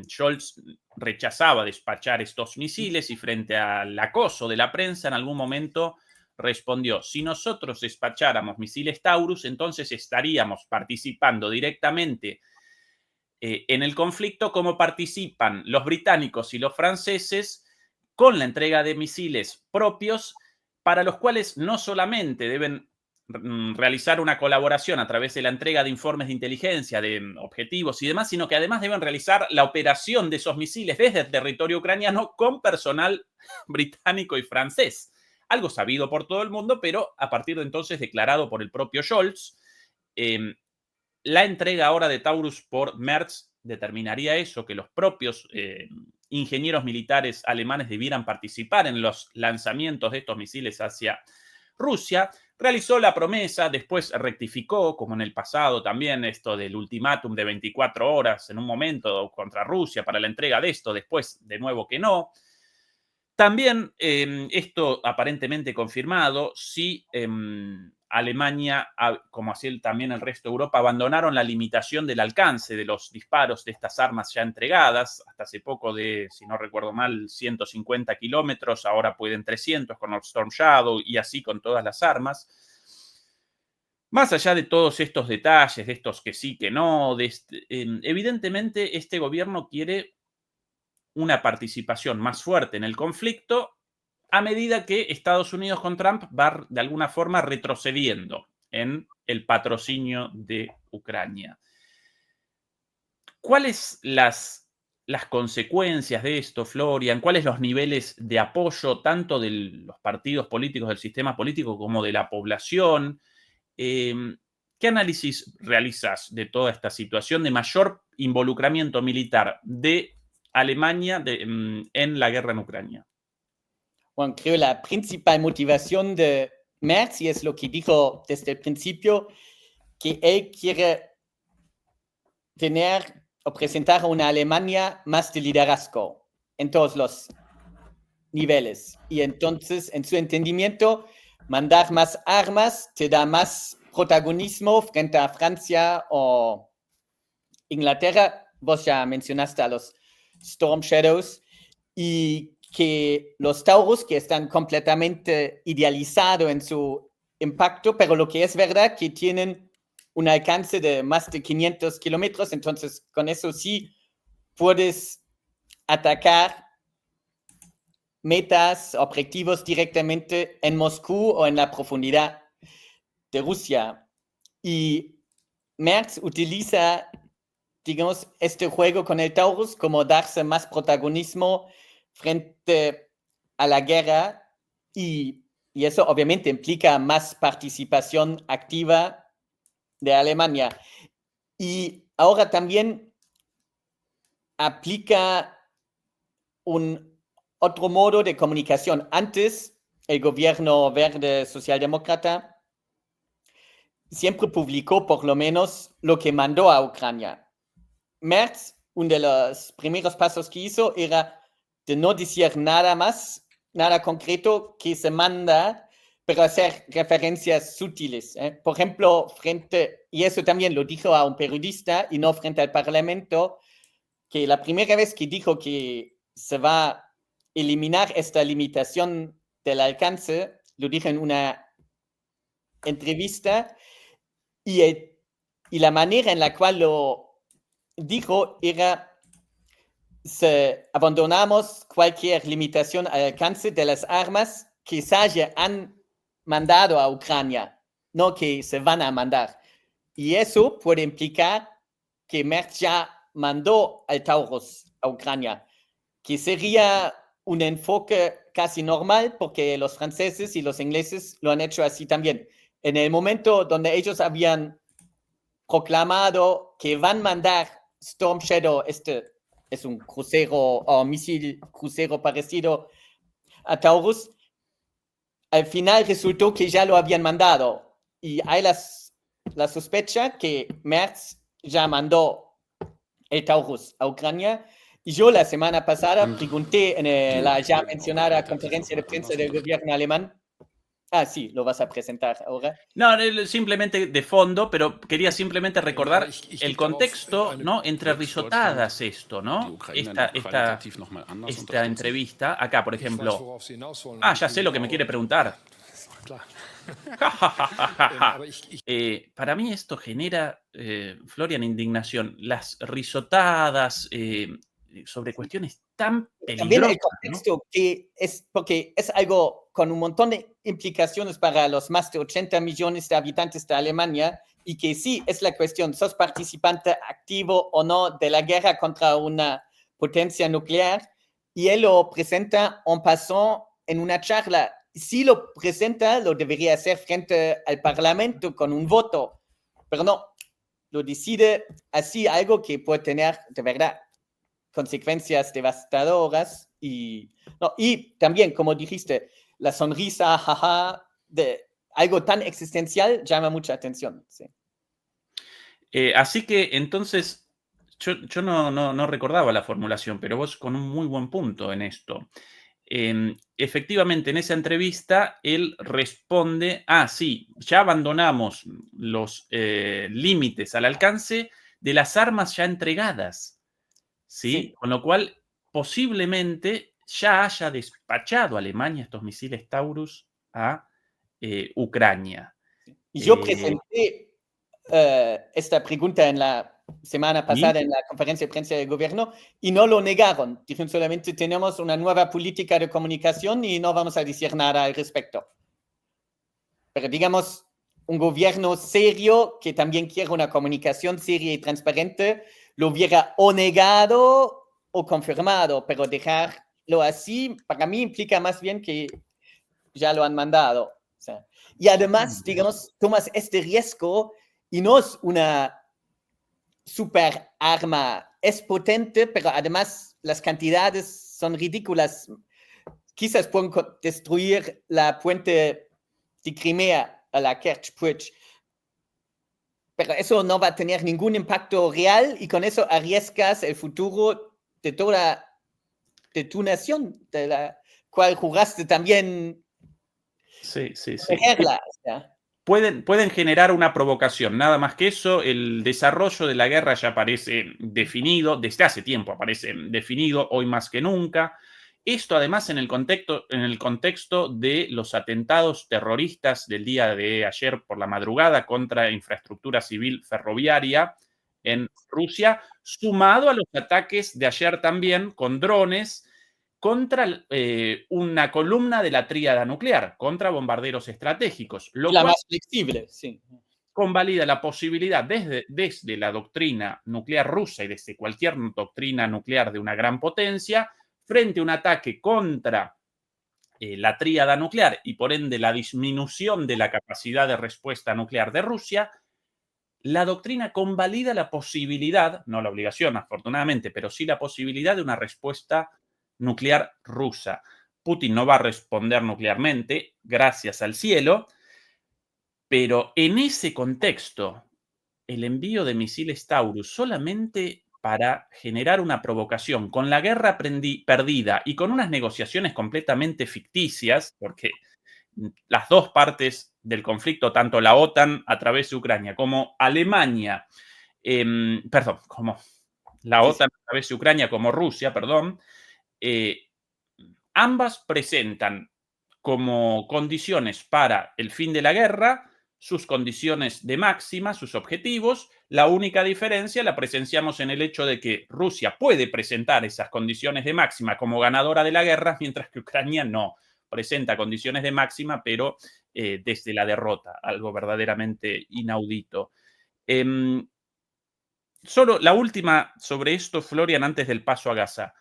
Scholz rechazaba despachar estos misiles y frente al acoso de la prensa en algún momento respondió, si nosotros despacháramos misiles Taurus, entonces estaríamos participando directamente en el conflicto como participan los británicos y los franceses con la entrega de misiles propios para los cuales no solamente deben realizar una colaboración a través de la entrega de informes de inteligencia, de objetivos y demás, sino que además deben realizar la operación de esos misiles desde el territorio ucraniano con personal británico y francés. Algo sabido por todo el mundo, pero a partir de entonces declarado por el propio Scholz. La entrega ahora de Taurus por Merz determinaría eso, que los propios ingenieros militares alemanes debieran participar en los lanzamientos de estos misiles hacia Rusia, realizó la promesa, después rectificó, como en el pasado también, esto del ultimátum de 24 horas en un momento contra Rusia para la entrega de esto, después de nuevo que no. También esto aparentemente confirmado, si Alemania, como así también el resto de Europa, abandonaron la limitación del alcance de los disparos de estas armas ya entregadas, hasta hace poco de, si no recuerdo mal, 150 kilómetros, ahora pueden 300 con el Storm Shadow y así con todas las armas. Más allá de todos estos detalles, de estos que sí, que no, evidentemente este gobierno quiere una participación más fuerte en el conflicto a medida que Estados Unidos con Trump va de alguna forma retrocediendo en el patrocinio de Ucrania. ¿Cuáles las consecuencias de esto, Florian? ¿Cuáles los niveles de apoyo tanto de los partidos políticos, del sistema político, como de la población? ¿Qué análisis realizas de toda esta situación de mayor involucramiento militar de Alemania en la guerra en Ucrania? Bueno, creo la principal motivación de Merz, y es lo que dijo desde el principio, que él quiere tener o presentar una Alemania más de liderazgo en todos los niveles. Y entonces, en su entendimiento, mandar más armas te da más protagonismo frente a Francia o Inglaterra. Vos ya mencionaste a los Storm Shadows, y que los Taurus, que están completamente idealizados en su impacto, pero lo que es verdad que tienen un alcance de más de 500 kilómetros, entonces con eso sí puedes atacar metas, objetivos directamente en Moscú o en la profundidad de Rusia. Y Merz utiliza, digamos, este juego con el Taurus como darse más protagonismo frente a la guerra, y eso obviamente implica más participación activa de Alemania. Y ahora también aplica un otro modo de comunicación. Antes, el gobierno verde socialdemócrata siempre publicó por lo menos lo que mandó a Ucrania. Merz, uno de los primeros pasos que hizo era de no decir nada más, nada concreto que se manda, pero hacer referencias sutiles. Por ejemplo, y eso también lo dijo a un periodista y no frente al Parlamento, que la primera vez que dijo que se va a eliminar esta limitación del alcance, lo dijo en una entrevista, y la manera en la cual lo dijo era: abandonamos cualquier limitación al alcance de las armas que se han mandado a Ucrania, no que se van a mandar. Y eso puede implicar que Merz ya mandó al Taurus a Ucrania, que sería un enfoque casi normal porque los franceses y los ingleses lo han hecho así también. En el momento donde ellos habían proclamado que van a mandar Storm Shadow, es un crucero o misil crucero parecido a Taurus, al final resultó que ya lo habían mandado, y hay la sospecha que Merz ya mandó el Taurus a Ucrania. Y yo la semana pasada pregunté en la ya mencionada conferencia de prensa del gobierno alemán. Ah, sí, lo vas a presentar ahora. No, simplemente de fondo, pero quería simplemente recordar el contexto, ¿no? Entre risotadas esto, ¿no? Esta entrevista, acá, por ejemplo. Ya sé lo que me quiere preguntar. Para mí esto genera, Florian, indignación. Las risotadas sobre cuestiones tan peligrosas. También el contexto, ¿no? Que es porque es algo con un montón de implicaciones para los más de 80 millones de habitantes de Alemania, y que sí es la cuestión: ¿sos participante activo o no de la guerra contra una potencia nuclear? Y él lo presenta en passant en una charla. Si lo presenta, lo debería hacer frente al Parlamento con un voto, pero no. lo decide así, algo que puede tener de verdad consecuencias devastadoras y también, como dijiste, la sonrisa, jaja, de algo tan existencial llama mucha atención. Sí. Así que entonces, yo no recordaba la formulación, pero vos con un muy buen punto en esto. Efectivamente, en esa entrevista, él responde, sí, ya abandonamos los límites al alcance de las armas ya entregadas, ¿sí? Sí. Con lo cual, posiblemente ya haya despachado a Alemania estos misiles Taurus a Ucrania. Y yo presenté esta pregunta en la semana pasada en la conferencia de prensa del gobierno y no lo negaron. Dijeron solamente tenemos una nueva política de comunicación y no vamos a decir nada al respecto. Pero digamos, un gobierno serio que también quiere una comunicación seria y transparente lo hubiera o negado o confirmado, pero dejarlo así para mí implica más bien que ya lo han mandado. O sea, y además, digamos, tomas este riesgo y no es una super arma, es potente, pero además las cantidades son ridículas. Quizás pueden destruir la puente de Crimea a la Kerch-Puig, pero eso no va a tener ningún impacto real y con eso arriesgas el futuro de tu nación, de la cual jugaste también. Sí. Protegerla, o sea. Pueden generar una provocación, nada más que eso. El desarrollo de la guerra ya parece definido, desde hace tiempo aparece definido, hoy más que nunca. Esto además en el contexto de los atentados terroristas del día de ayer por la madrugada contra infraestructura civil ferroviaria en Rusia, sumado a los ataques de ayer también con drones contra una columna de la tríada nuclear, contra bombarderos estratégicos, lo La cual más flexible, sí. convalida la posibilidad desde la doctrina nuclear rusa y desde cualquier doctrina nuclear de una gran potencia, frente a un ataque contra la tríada nuclear y por ende la disminución de la capacidad de respuesta nuclear de Rusia, la doctrina convalida la posibilidad, no la obligación afortunadamente, pero sí la posibilidad de una respuesta nuclear rusa. Putin no va a responder nuclearmente, gracias al cielo, pero en ese contexto, el envío de misiles Taurus solamente para generar una provocación, con la guerra perdida y con unas negociaciones completamente ficticias, porque las dos partes del conflicto, tanto la OTAN a través de Ucrania como Alemania, como la OTAN a través de Ucrania como Rusia, ambas presentan como condiciones para el fin de la guerra sus condiciones de máxima, sus objetivos. La única diferencia la presenciamos en el hecho de que Rusia puede presentar esas condiciones de máxima como ganadora de la guerra, mientras que Ucrania no presenta condiciones de máxima, pero desde la derrota, algo verdaderamente inaudito. Solo la última sobre esto, Florian, antes del paso a Gaza.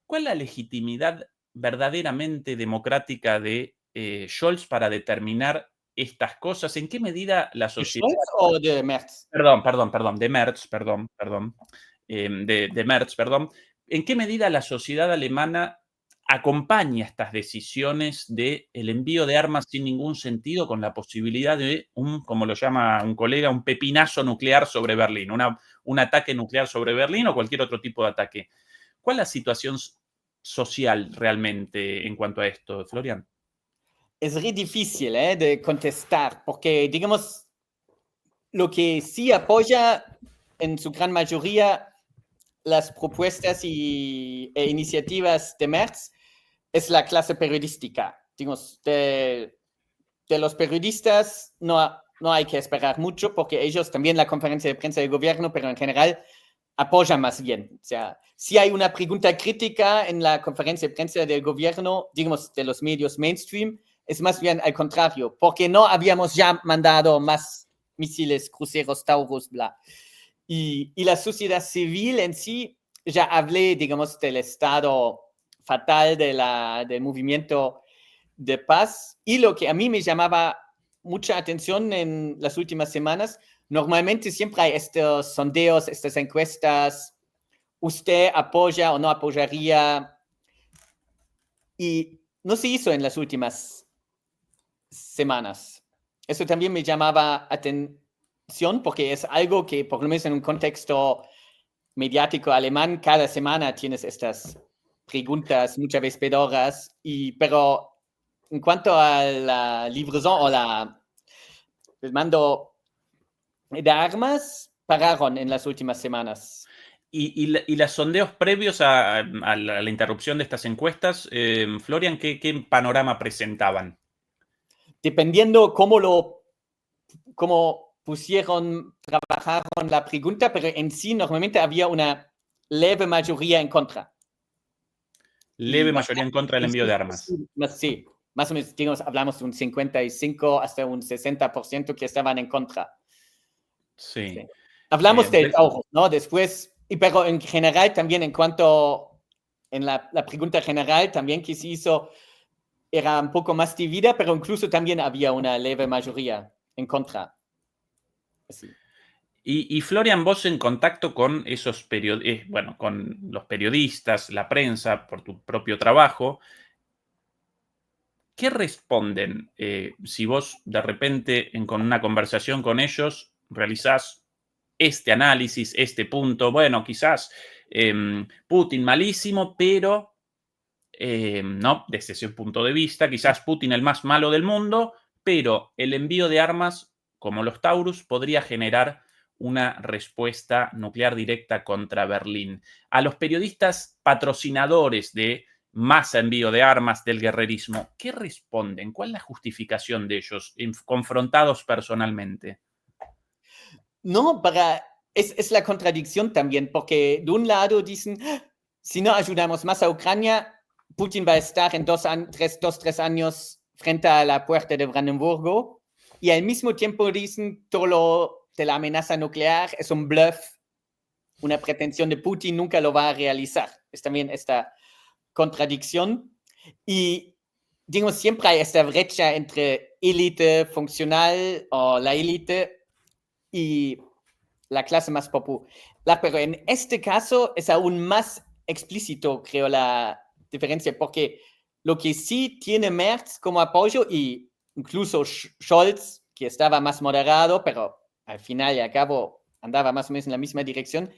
¿Cuál es la legitimidad verdaderamente democrática de Scholz para determinar estas cosas? ¿En qué medida la ¿De sociedad... Scholz o de Merz? Perdón, de Merz, de Merz, perdón. ¿En qué medida la sociedad alemana acompaña estas decisiones del envío de armas sin ningún sentido con la posibilidad de como lo llama un colega, un pepinazo nuclear sobre Berlín, un ataque nuclear sobre Berlín o cualquier otro tipo de ataque? ¿Cuál es la situación social realmente en cuanto a esto, Florian? Es muy difícil de contestar, porque, digamos, lo que sí apoya en su gran mayoría las propuestas e iniciativas de Merz es la clase periodística. Digamos, de los periodistas no hay que esperar mucho, porque ellos también la conferencia de prensa del gobierno, pero en general apoyan más bien. O sea, si hay una pregunta crítica en la conferencia de prensa del gobierno, digamos, de los medios mainstream, es más bien al contrario, porque no habíamos ya mandado más misiles, cruceros, Taurus, bla. Y la sociedad civil en sí, ya hablé, digamos, del estado fatal del movimiento de paz, y lo que a mí me llamaba mucha atención en las últimas semanas normalmente siempre hay estos sondeos, estas encuestas. ¿Usted apoya o no apoyaría? Y no se hizo en las últimas semanas. Eso también me llamaba atención porque es algo que, por lo menos en un contexto mediático alemán, cada semana tienes estas preguntas muchas veces pedoras, pero en cuanto a la livraison o el mando de armas, pararon en las últimas semanas. Y los sondeos previos a la interrupción de estas encuestas, Florian, ¿qué panorama presentaban? Dependiendo cómo trabajaron la pregunta, pero en sí normalmente había una leve mayoría en contra. Leve mayoría en contra del envío de armas. Sí, más o menos, digamos, hablamos de un 55 hasta un 60% que estaban en contra. Sí. Sí. Hablamos de todos, ¿no? Después, pero en general también en cuanto, en la pregunta general también que se hizo, era un poco más dividida, pero incluso también había una leve mayoría en contra. Así. Y Florian, vos en contacto con esos con los periodistas, la prensa, por tu propio trabajo, ¿qué responden si vos de repente con una conversación con ellos realizás este análisis, este punto? Bueno, quizás Putin malísimo, pero no, desde ese punto de vista, quizás Putin el más malo del mundo, pero el envío de armas como los Taurus podría generar una respuesta nuclear directa contra Berlín. A los periodistas patrocinadores de más envío de armas, del guerrerismo, ¿qué responden? ¿Cuál es la justificación de ellos confrontados personalmente? No, es la contradicción también, porque de un lado dicen, si no ayudamos más a Ucrania, Putin va a estar en 2-3 años frente a la puerta de Brandenburgo, y al mismo tiempo dicen todo lo de la amenaza nuclear es un bluff, una pretensión de Putin, nunca lo va a realizar. Es también esta contradicción. Y digamos, siempre hay esta brecha entre élite funcional o la élite y la clase más popular. Pero en este caso es aún más explícito, creo, la diferencia, porque lo que sí tiene Merz como apoyo, y incluso Scholz, que estaba más moderado, pero al final y al cabo andaba más o menos en la misma dirección,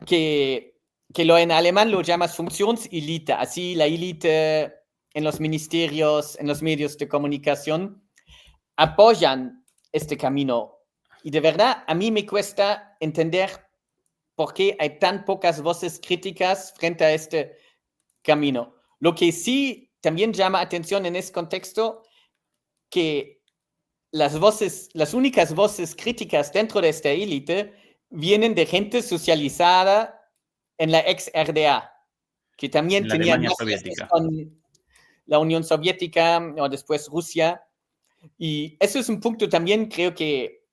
que lo en alemán lo llamas Funktionselite, así la élite en los ministerios, en los medios de comunicación, apoyan este camino. Y de verdad, a mí me cuesta entender por qué hay tan pocas voces críticas frente a este camino. Lo que sí también llama atención en este contexto, que las únicas voces críticas dentro de esta élite vienen de gente socializada en la ex RDA, que también En la tenían Alemania más soviética. con la Unión Soviética o después Rusia. Y eso es un punto también, creo que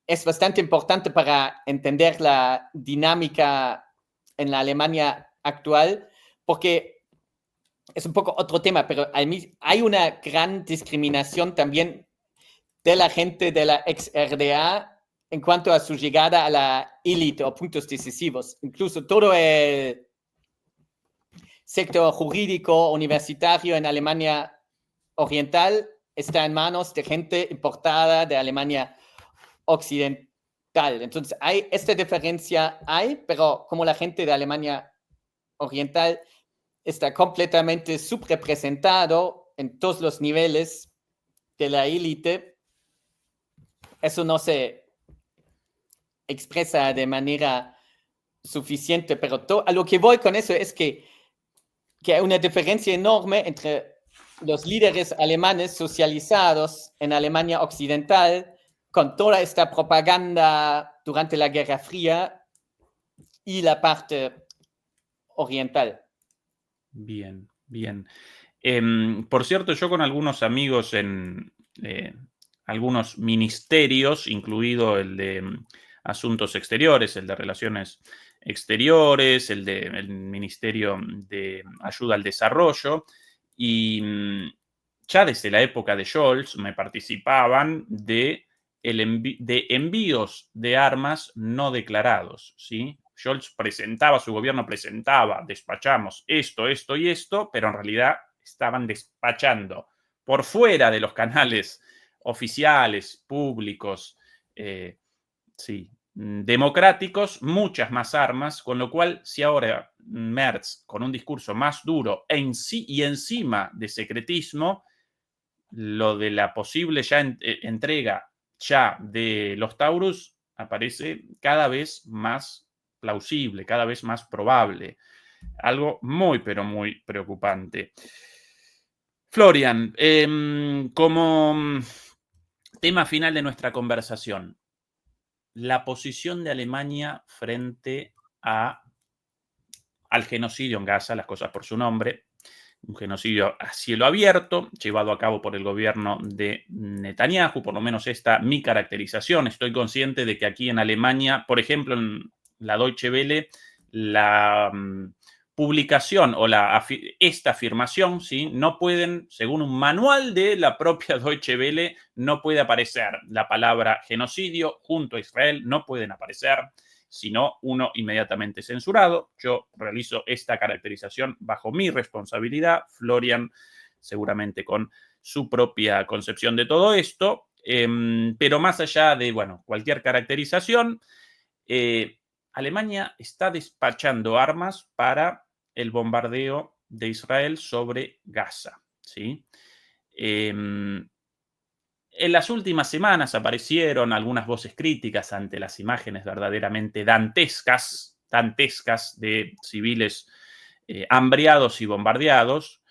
es bastante importante para entender la dinámica en la Alemania actual, porque es un poco otro tema, pero hay una gran discriminación también de la gente de la ex RDA en cuanto a su llegada a la élite o puntos decisivos. Incluso todo el sector jurídico universitario en Alemania Oriental está en manos de gente importada de Alemania Occidental. Entonces, esta diferencia pero como la gente de Alemania Oriental está completamente subrepresentado en todos los niveles de la élite, eso no se expresa de manera suficiente, pero a lo que voy con eso es que hay una diferencia enorme entre los líderes alemanes socializados en Alemania Occidental con toda esta propaganda durante la Guerra Fría y la parte oriental. Bien, bien. Por cierto, yo con algunos amigos en algunos ministerios, incluido el de Asuntos Exteriores, el de Relaciones Exteriores, el Ministerio de Ayuda al Desarrollo, y ya desde la época de Scholz me participaban de de envíos de armas no declarados, ¿sí? Scholz su gobierno presentaba, despachamos esto, esto y esto, pero en realidad estaban despachando por fuera de los canales oficiales, públicos, democráticos, muchas más armas, con lo cual si ahora Merz, con un discurso más duro y encima de secretismo, lo de la posible entrega ya de los Taurus aparece cada vez más plausible, cada vez más probable. Algo muy, pero muy preocupante. Florian, como tema final de nuestra conversación, la posición de Alemania frente al genocidio en Gaza, las cosas por su nombre, un genocidio a cielo abierto, llevado a cabo por el gobierno de Netanyahu, por lo menos esta mi caracterización. Estoy consciente de que aquí en Alemania, por ejemplo, en la Deutsche Welle, la publicación o esta afirmación, ¿sí? No pueden, según un manual de la propia Deutsche Welle, no puede aparecer la palabra genocidio junto a Israel, no pueden aparecer, sino uno inmediatamente censurado. Yo realizo esta caracterización bajo mi responsabilidad, Florian seguramente con su propia concepción de todo esto, pero más allá de, cualquier caracterización, Alemania está despachando armas para el bombardeo de Israel sobre Gaza, ¿sí? En las últimas semanas aparecieron algunas voces críticas ante las imágenes verdaderamente dantescas de civiles hambriados y bombardeados.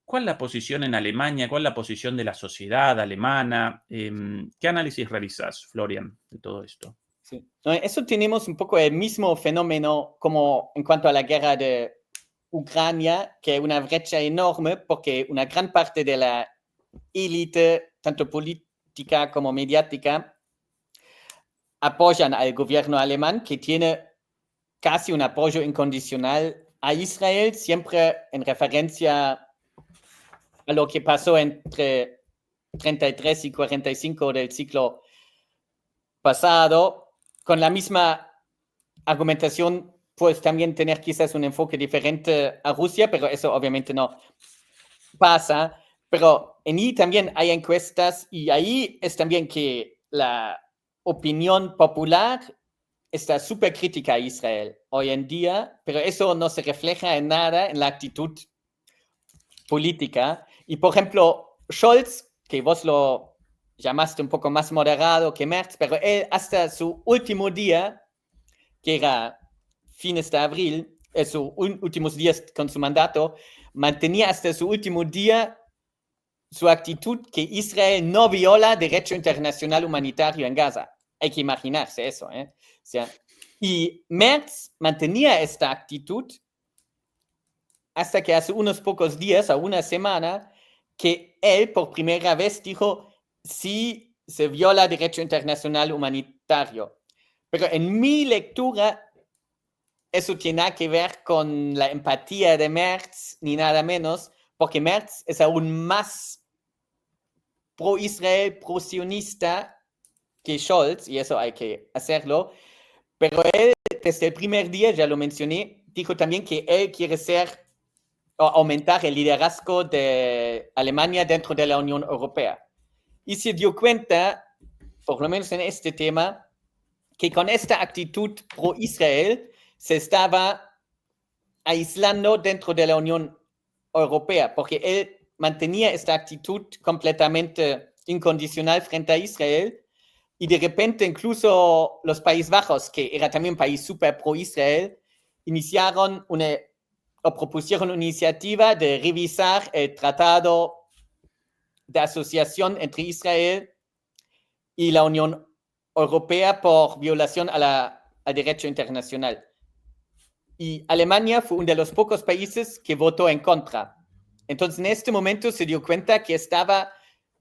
¿Cuál es la posición en Alemania? ¿Cuál es la posición de la sociedad alemana? ¿Qué análisis realizas, Florian, de todo esto? Sí. Eso tenemos un poco el mismo fenómeno como en cuanto a la guerra de Ucrania, que es una brecha enorme porque una gran parte de la élite, tanto política como mediática, apoyan al gobierno alemán, que tiene casi un apoyo incondicional a Israel, siempre en referencia a lo que pasó entre 33 y 45 del siglo pasado, con la misma argumentación, pues también tener quizás un enfoque diferente a Rusia, pero eso obviamente no pasa. Pero en ahí también hay encuestas y ahí es también que la opinión popular está súper crítica a Israel hoy en día, pero eso no se refleja en nada en la actitud política. Y por ejemplo, Scholz, que vos lo llamaste un poco más moderado que Merz, pero él hasta su último día, que era fines de abril, sus últimos días con su mandato, mantenía hasta su último día su actitud que Israel no viola derecho internacional humanitario en Gaza. Hay que imaginarse eso, ¿eh? O sea, y Merz mantenía esta actitud hasta que hace unos pocos días, a una semana, que él por primera vez dijo, sí, se viola derecho internacional humanitario. Pero en mi lectura, eso tiene nada que ver con la empatía de Merz, ni nada menos, porque Merz es aún más pro-Israel, pro-sionista que Scholz, y eso hay que hacerlo. Pero él, desde el primer día, ya lo mencioné, dijo también que él quiere aumentar el liderazgo de Alemania dentro de la Unión Europea. Y se dio cuenta, por lo menos en este tema, que con esta actitud pro-Israel se estaba aislando dentro de la Unión Europea, porque él mantenía esta actitud completamente incondicional frente a Israel, y de repente incluso los Países Bajos, que era también un país súper pro-Israel, propusieron una iniciativa de revisar el tratado de asociación entre Israel y la Unión Europea por violación al derecho internacional. Y Alemania fue uno de los pocos países que votó en contra. Entonces, en este momento se dio cuenta que estaba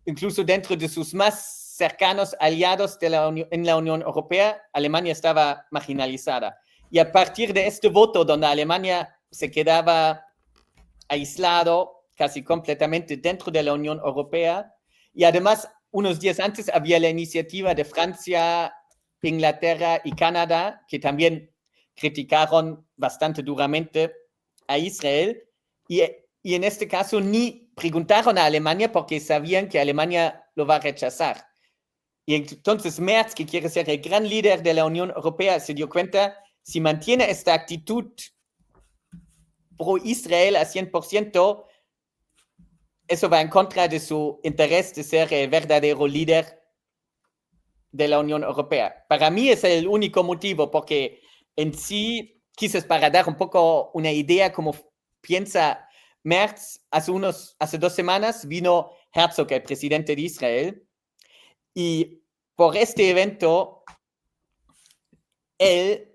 incluso dentro de sus más cercanos aliados en la Unión Europea, Alemania estaba marginalizada. Y a partir de este voto, donde Alemania se quedaba aislado casi completamente dentro de la Unión Europea, y además unos días antes había la iniciativa de Francia, Inglaterra y Canadá, que también criticaron bastante duramente a Israel, y en este caso ni preguntaron a Alemania porque sabían que Alemania lo va a rechazar. Y entonces Merz, que quiere ser el gran líder de la Unión Europea, se dio cuenta, si mantiene esta actitud pro-Israel a 100%, eso va en contra de su interés de ser el verdadero líder de la Unión Europea. Para mí es el único motivo, porque en sí, quizás para dar un poco una idea cómo piensa Merz, hace 2 semanas vino Herzog, el presidente de Israel, y por este evento, él,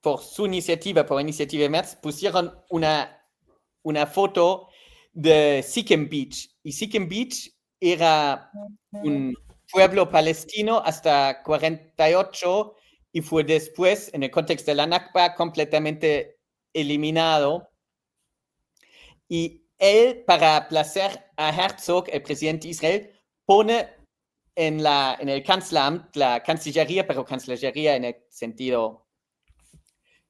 por iniciativa de Merz, pusieron una foto de Sikkim Beach. Y Sikkim Beach era un pueblo palestino hasta 48 y fue después, en el contexto de la Nakba, completamente eliminado. Y él, para placer a Herzog, el presidente de Israel, pone en el Kanzleramt, la Cancillería, pero Cancillería en el sentido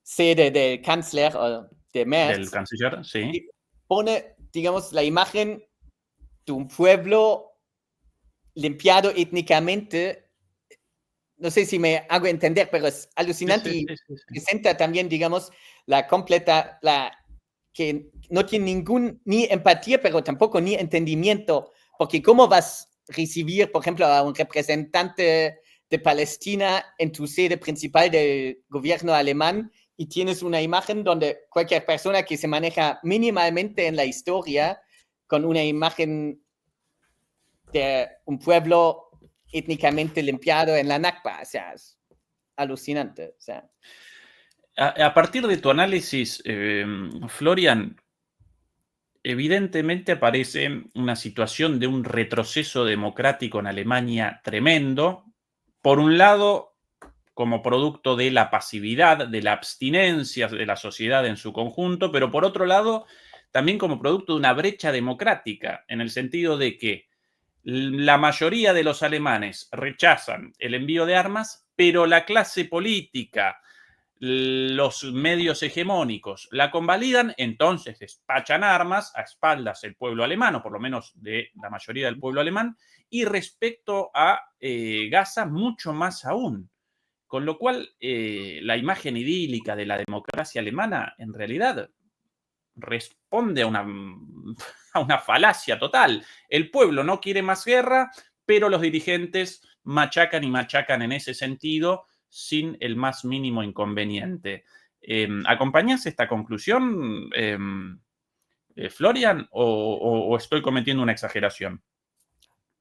sede del canciller o de Merz. Del canciller, sí. Pone, digamos, la imagen de un pueblo limpiado étnicamente. No sé si me hago entender, pero es alucinante y presenta también, digamos, que no tiene ni empatía, pero tampoco ni entendimiento, porque ¿cómo vas a recibir, por ejemplo, a un representante de Palestina en tu sede principal del gobierno alemán y tienes una imagen donde cualquier persona que se maneja mínimamente en la historia con una imagen de un pueblo étnicamente limpiado en la Nakba? O sea, es alucinante. O sea. A partir de tu análisis, Florian, evidentemente aparece una situación de un retroceso democrático en Alemania tremendo. Por un lado, como producto de la pasividad, de la abstinencia de la sociedad en su conjunto, pero por otro lado, también como producto de una brecha democrática, en el sentido de que la mayoría de los alemanes rechazan el envío de armas, pero la clase política, los medios hegemónicos la convalidan, entonces despachan armas a espaldas del pueblo alemán, o por lo menos de la mayoría del pueblo alemán, y respecto a Gaza mucho más aún. Con lo cual, la imagen idílica de la democracia alemana en realidad responde a una falacia total. El pueblo no quiere más guerra, pero los dirigentes machacan y machacan en ese sentido sin el más mínimo inconveniente. ¿Acompañas esta conclusión, Florian, o estoy cometiendo una exageración?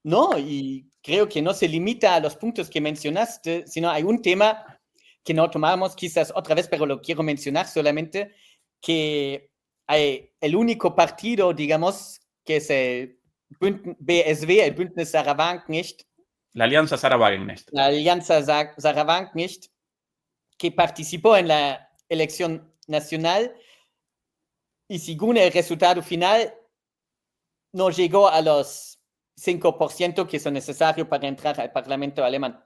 No, y creo que no se limita a los puntos que mencionaste, sino hay un tema que no tomamos quizás otra vez, pero lo quiero mencionar solamente, que hay el único partido, digamos, que es el BSW, el Bündnis Sarah Wagenknecht, La Alianza Sarah Wagenknecht. la Alianza Sarah Wagenknecht, que participó en la elección nacional y según el resultado final no llegó a los 5% que son necesarios para entrar al Parlamento alemán.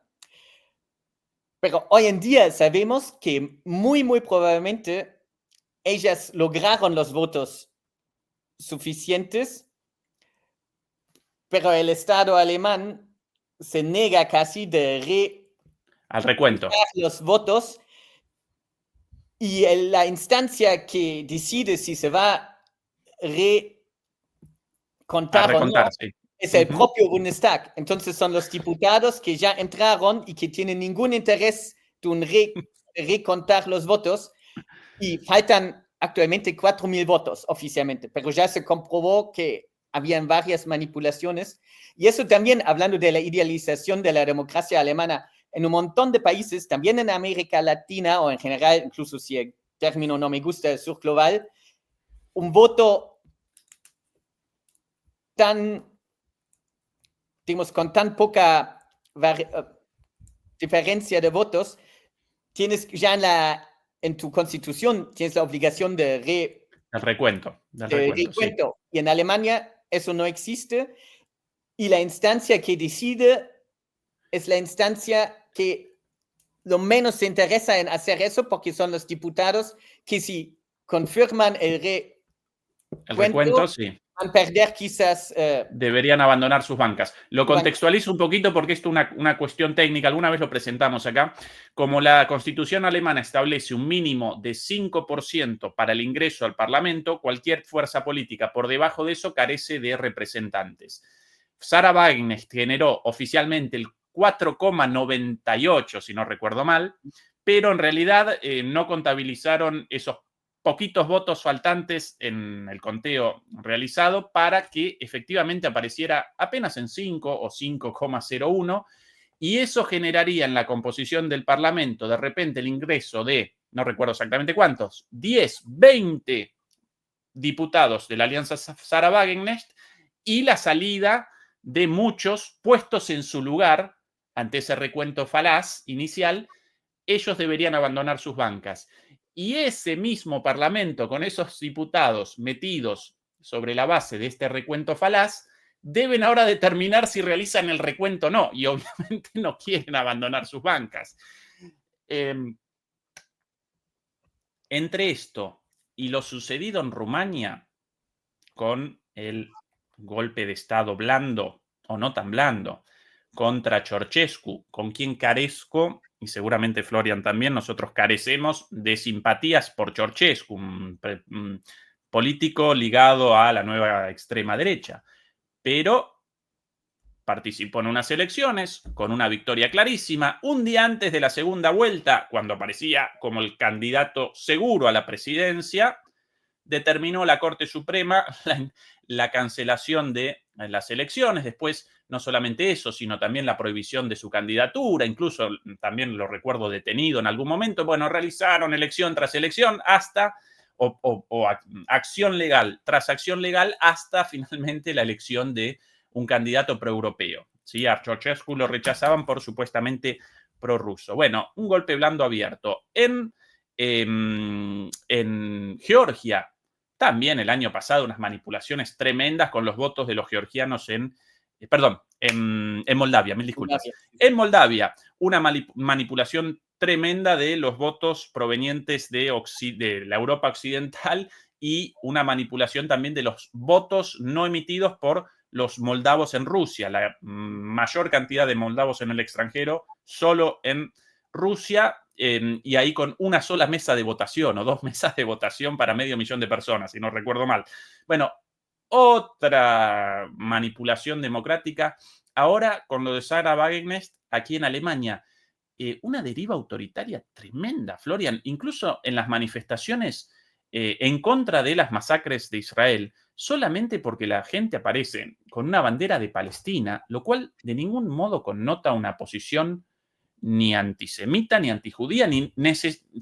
Pero hoy en día sabemos que muy, muy probablemente ellas lograron los votos suficientes, pero el Estado alemán se niega casi al recuento los votos y la instancia que decide si se va a recontar o no sí. es el propio Bundestag. Entonces son los diputados que ya entraron y que tienen ningún interés de recontar los votos y faltan actualmente 4,000 votos oficialmente, pero ya se comprobó que habían varias manipulaciones y eso también, hablando de la idealización de la democracia alemana, en un montón de países, también en América Latina o en general, incluso si el término no me gusta, el sur global, un voto con tan poca diferencia de votos, tienes ya en tu constitución, tienes la obligación el recuento. Sí. Y en Alemania eso no existe y la instancia que decide es la instancia que lo menos se interesa en hacer eso, porque son los diputados que si confirman el recuento, sí. van a perder quizás... Deberían abandonar sus bancas. Lo su banca. contextualizo un poquito porque esto es una cuestión técnica. Alguna vez lo presentamos acá. Como la Constitución alemana establece un mínimo de 5% para el ingreso al Parlamento, cualquier fuerza política por debajo de eso carece de representantes. Sarah Wagenknecht generó oficialmente el 4,98, si no recuerdo mal, pero en realidad no contabilizaron esos poquitos votos faltantes en el conteo realizado para que efectivamente apareciera apenas en 5 o 5,01, y eso generaría en la composición del Parlamento de repente el ingreso de, no recuerdo exactamente cuántos, 10, 20 diputados de la Alianza Sarah Wagenknecht y la salida de muchos puestos en su lugar ante ese recuento falaz inicial. Ellos deberían abandonar sus bancas. Y ese mismo Parlamento, con esos diputados metidos sobre la base de este recuento falaz, deben ahora determinar si realizan el recuento o no. Y obviamente no quieren abandonar sus bancas. Entre esto y lo sucedido en Rumania, con el golpe de Estado blando o no tan blando contra Ceausescu, con quien carezco, y seguramente Florian también, nosotros carecemos de simpatías por Ceausescu, un político ligado a la nueva extrema derecha, pero participó en unas elecciones con una victoria clarísima. Un día antes de la segunda vuelta, cuando aparecía como el candidato seguro a la presidencia, determinó la Corte Suprema la cancelación de las elecciones. Después, no solamente eso, sino también la prohibición de su candidatura. Incluso también lo recuerdo detenido en algún momento. Bueno, realizaron elección tras elección hasta, acción legal tras acción legal, hasta finalmente la elección de un candidato proeuropeo. ¿Sí? A Ceausescu lo rechazaban por supuestamente prorruso. Bueno, un golpe blando abierto. En Georgia, también el año pasado, unas manipulaciones tremendas con los votos de los georgianos en Moldavia, mil disculpas. En Moldavia, una manipulación tremenda de los votos provenientes de la Europa occidental y una manipulación también de los votos no emitidos por los moldavos en Rusia. La mayor cantidad de moldavos en el extranjero, solo en Rusia, y ahí con una sola mesa de votación o 2 mesas de votación para 500.000 de personas, si no recuerdo mal. Bueno, otra manipulación democrática. Ahora, con lo de Sarah Wagenknecht, aquí en Alemania, una deriva autoritaria tremenda, Florian. Incluso en las manifestaciones en contra de las masacres de Israel, solamente porque la gente aparece con una bandera de Palestina, lo cual de ningún modo connota una posición ni antisemita, ni antijudía, ni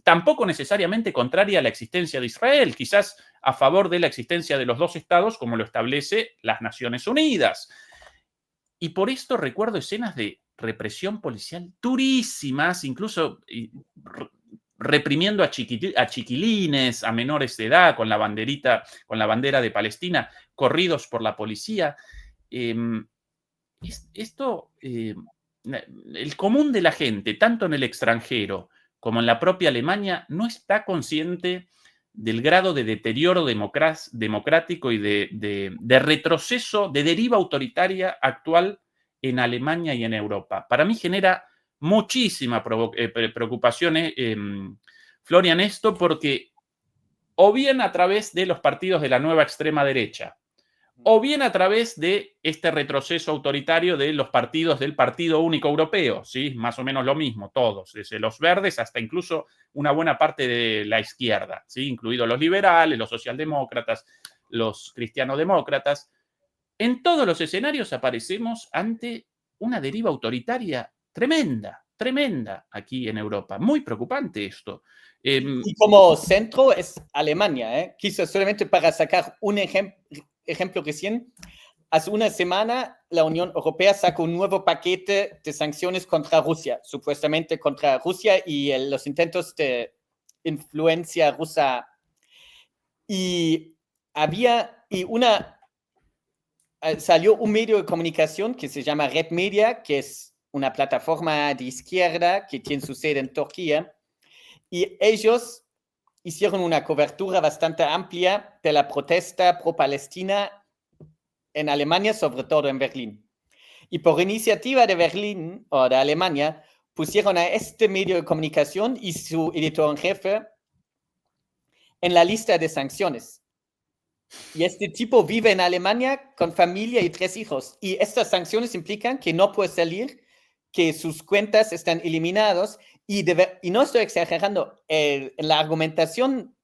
tampoco necesariamente contraria a la existencia de Israel, quizás a favor de la existencia de los dos estados, como lo establece las Naciones Unidas. Y por esto recuerdo escenas de represión policial durísimas, incluso reprimiendo a chiquilines, a menores de edad, con la bandera de Palestina, corridos por la policía. El común de la gente, tanto en el extranjero como en la propia Alemania, no está consciente del grado de deterioro democrático y de retroceso, de deriva autoritaria actual en Alemania y en Europa. Para mí genera muchísima preocupación, Florian, esto, porque o bien a través de los partidos de la nueva extrema derecha, o bien a través de este retroceso autoritario de los partidos del Partido Único Europeo, ¿sí? Más o menos lo mismo, todos, desde los verdes hasta incluso una buena parte de la izquierda, ¿sí? Incluidos los liberales, los socialdemócratas, los cristianodemócratas. En todos los escenarios aparecemos ante una deriva autoritaria tremenda, tremenda aquí en Europa. Muy preocupante esto. Y como centro es Alemania, ¿eh? Quizás solamente para sacar un ejemplo recién. Hace una semana la Unión Europea sacó un nuevo paquete de sanciones contra Rusia, supuestamente contra Rusia y los intentos de influencia rusa. Y había una salió un medio de comunicación que se llama Red Media, que es una plataforma de izquierda que tiene su sede en Turquía, y ellos hicieron una cobertura bastante amplia de la protesta pro-Palestina en Alemania, sobre todo en Berlín. Y por iniciativa de Berlín o de Alemania, pusieron a este medio de comunicación y su editor en jefe en la lista de sanciones. Y este tipo vive en Alemania con familia y 3 hijos. Y estas sanciones implican que no puede salir, que sus cuentas están eliminadas. Y no estoy exagerando, en la argumentación,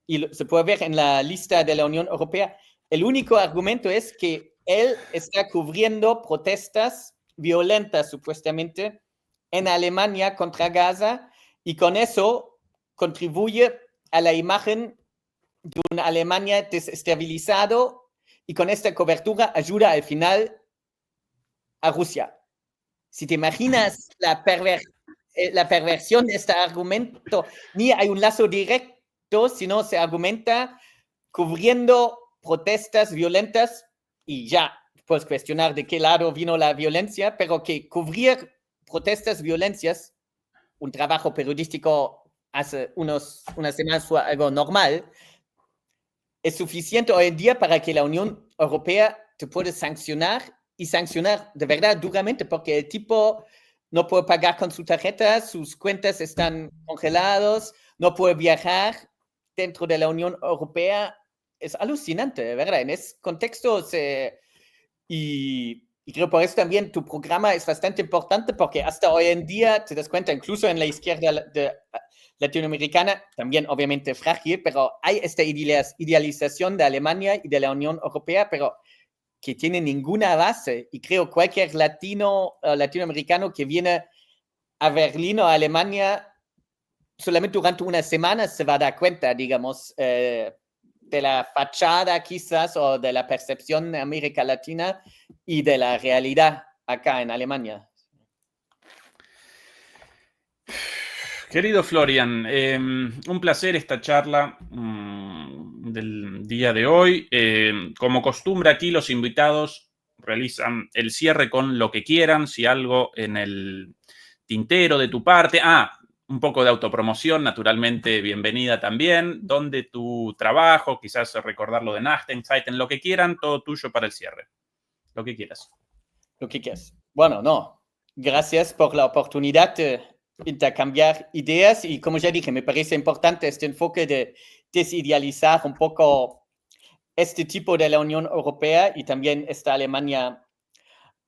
y se puede ver en la lista de la Unión Europea, el único argumento es que él está cubriendo protestas violentas, supuestamente, en Alemania contra Gaza, y con eso contribuye a la imagen de una Alemania desestabilizado, y con esta cobertura ayuda al final a Rusia. Si te imaginas la perversión de este argumento, ni hay un lazo directo, sino se argumenta cubriendo protestas violentas, y ya puedes cuestionar de qué lado vino la violencia, pero que cubrir protestas violencias, un trabajo periodístico hace unas semanas fue algo normal, es suficiente hoy en día para que la Unión Europea te pueda sancionar, y sancionar de verdad duramente, porque el tipo no puede pagar con su tarjeta, sus cuentas están congeladas, no puede viajar dentro de la Unión Europea. Es alucinante, de verdad. En ese contexto, y creo por eso también tu programa es bastante importante, porque hasta hoy en día te das cuenta, incluso en la izquierda latinoamericana, también obviamente frágil, pero hay esta idealización de Alemania y de la Unión Europea, pero que tiene ninguna base. Y creo cualquier latinoamericano que viene a Berlín o a Alemania solamente durante una semana se va a dar cuenta, digamos, de la fachada quizás, o de la percepción de América Latina y de la realidad acá en Alemania. Querido Florian, un placer esta charla del día de hoy. Como costumbre, aquí los invitados realizan el cierre con lo que quieran, si algo en el tintero de tu parte. Un poco de autopromoción, naturalmente, bienvenida también. Donde tu trabajo, quizás recordar lo de Nachtenzeiten, lo que quieran, todo tuyo para el cierre. Lo que quieras. Lo que quieras. Bueno, no. Gracias por la oportunidad de intercambiar ideas, y como ya dije, me parece importante este enfoque de desidealizar un poco este tipo de la Unión Europea y también esta Alemania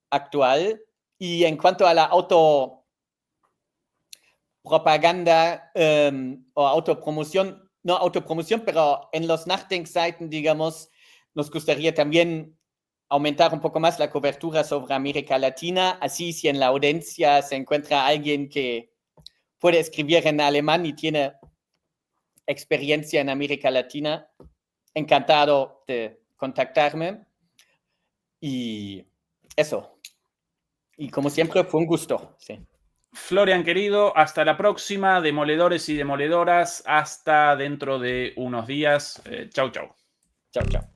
actual. Y en cuanto a la autopropaganda o autopromoción, no autopromoción, pero en los Nachdenkseiten, digamos, nos gustaría también aumentar un poco más la cobertura sobre América Latina. Así, si en la audiencia se encuentra alguien que puede escribir en alemán y tiene experiencia en América Latina, encantado de contactarme. Y eso. Y como siempre, fue un gusto. Sí. Florian, querido, hasta la próxima. Demoledores y demoledoras, hasta dentro de unos días. Chau, chau. Chao, chao.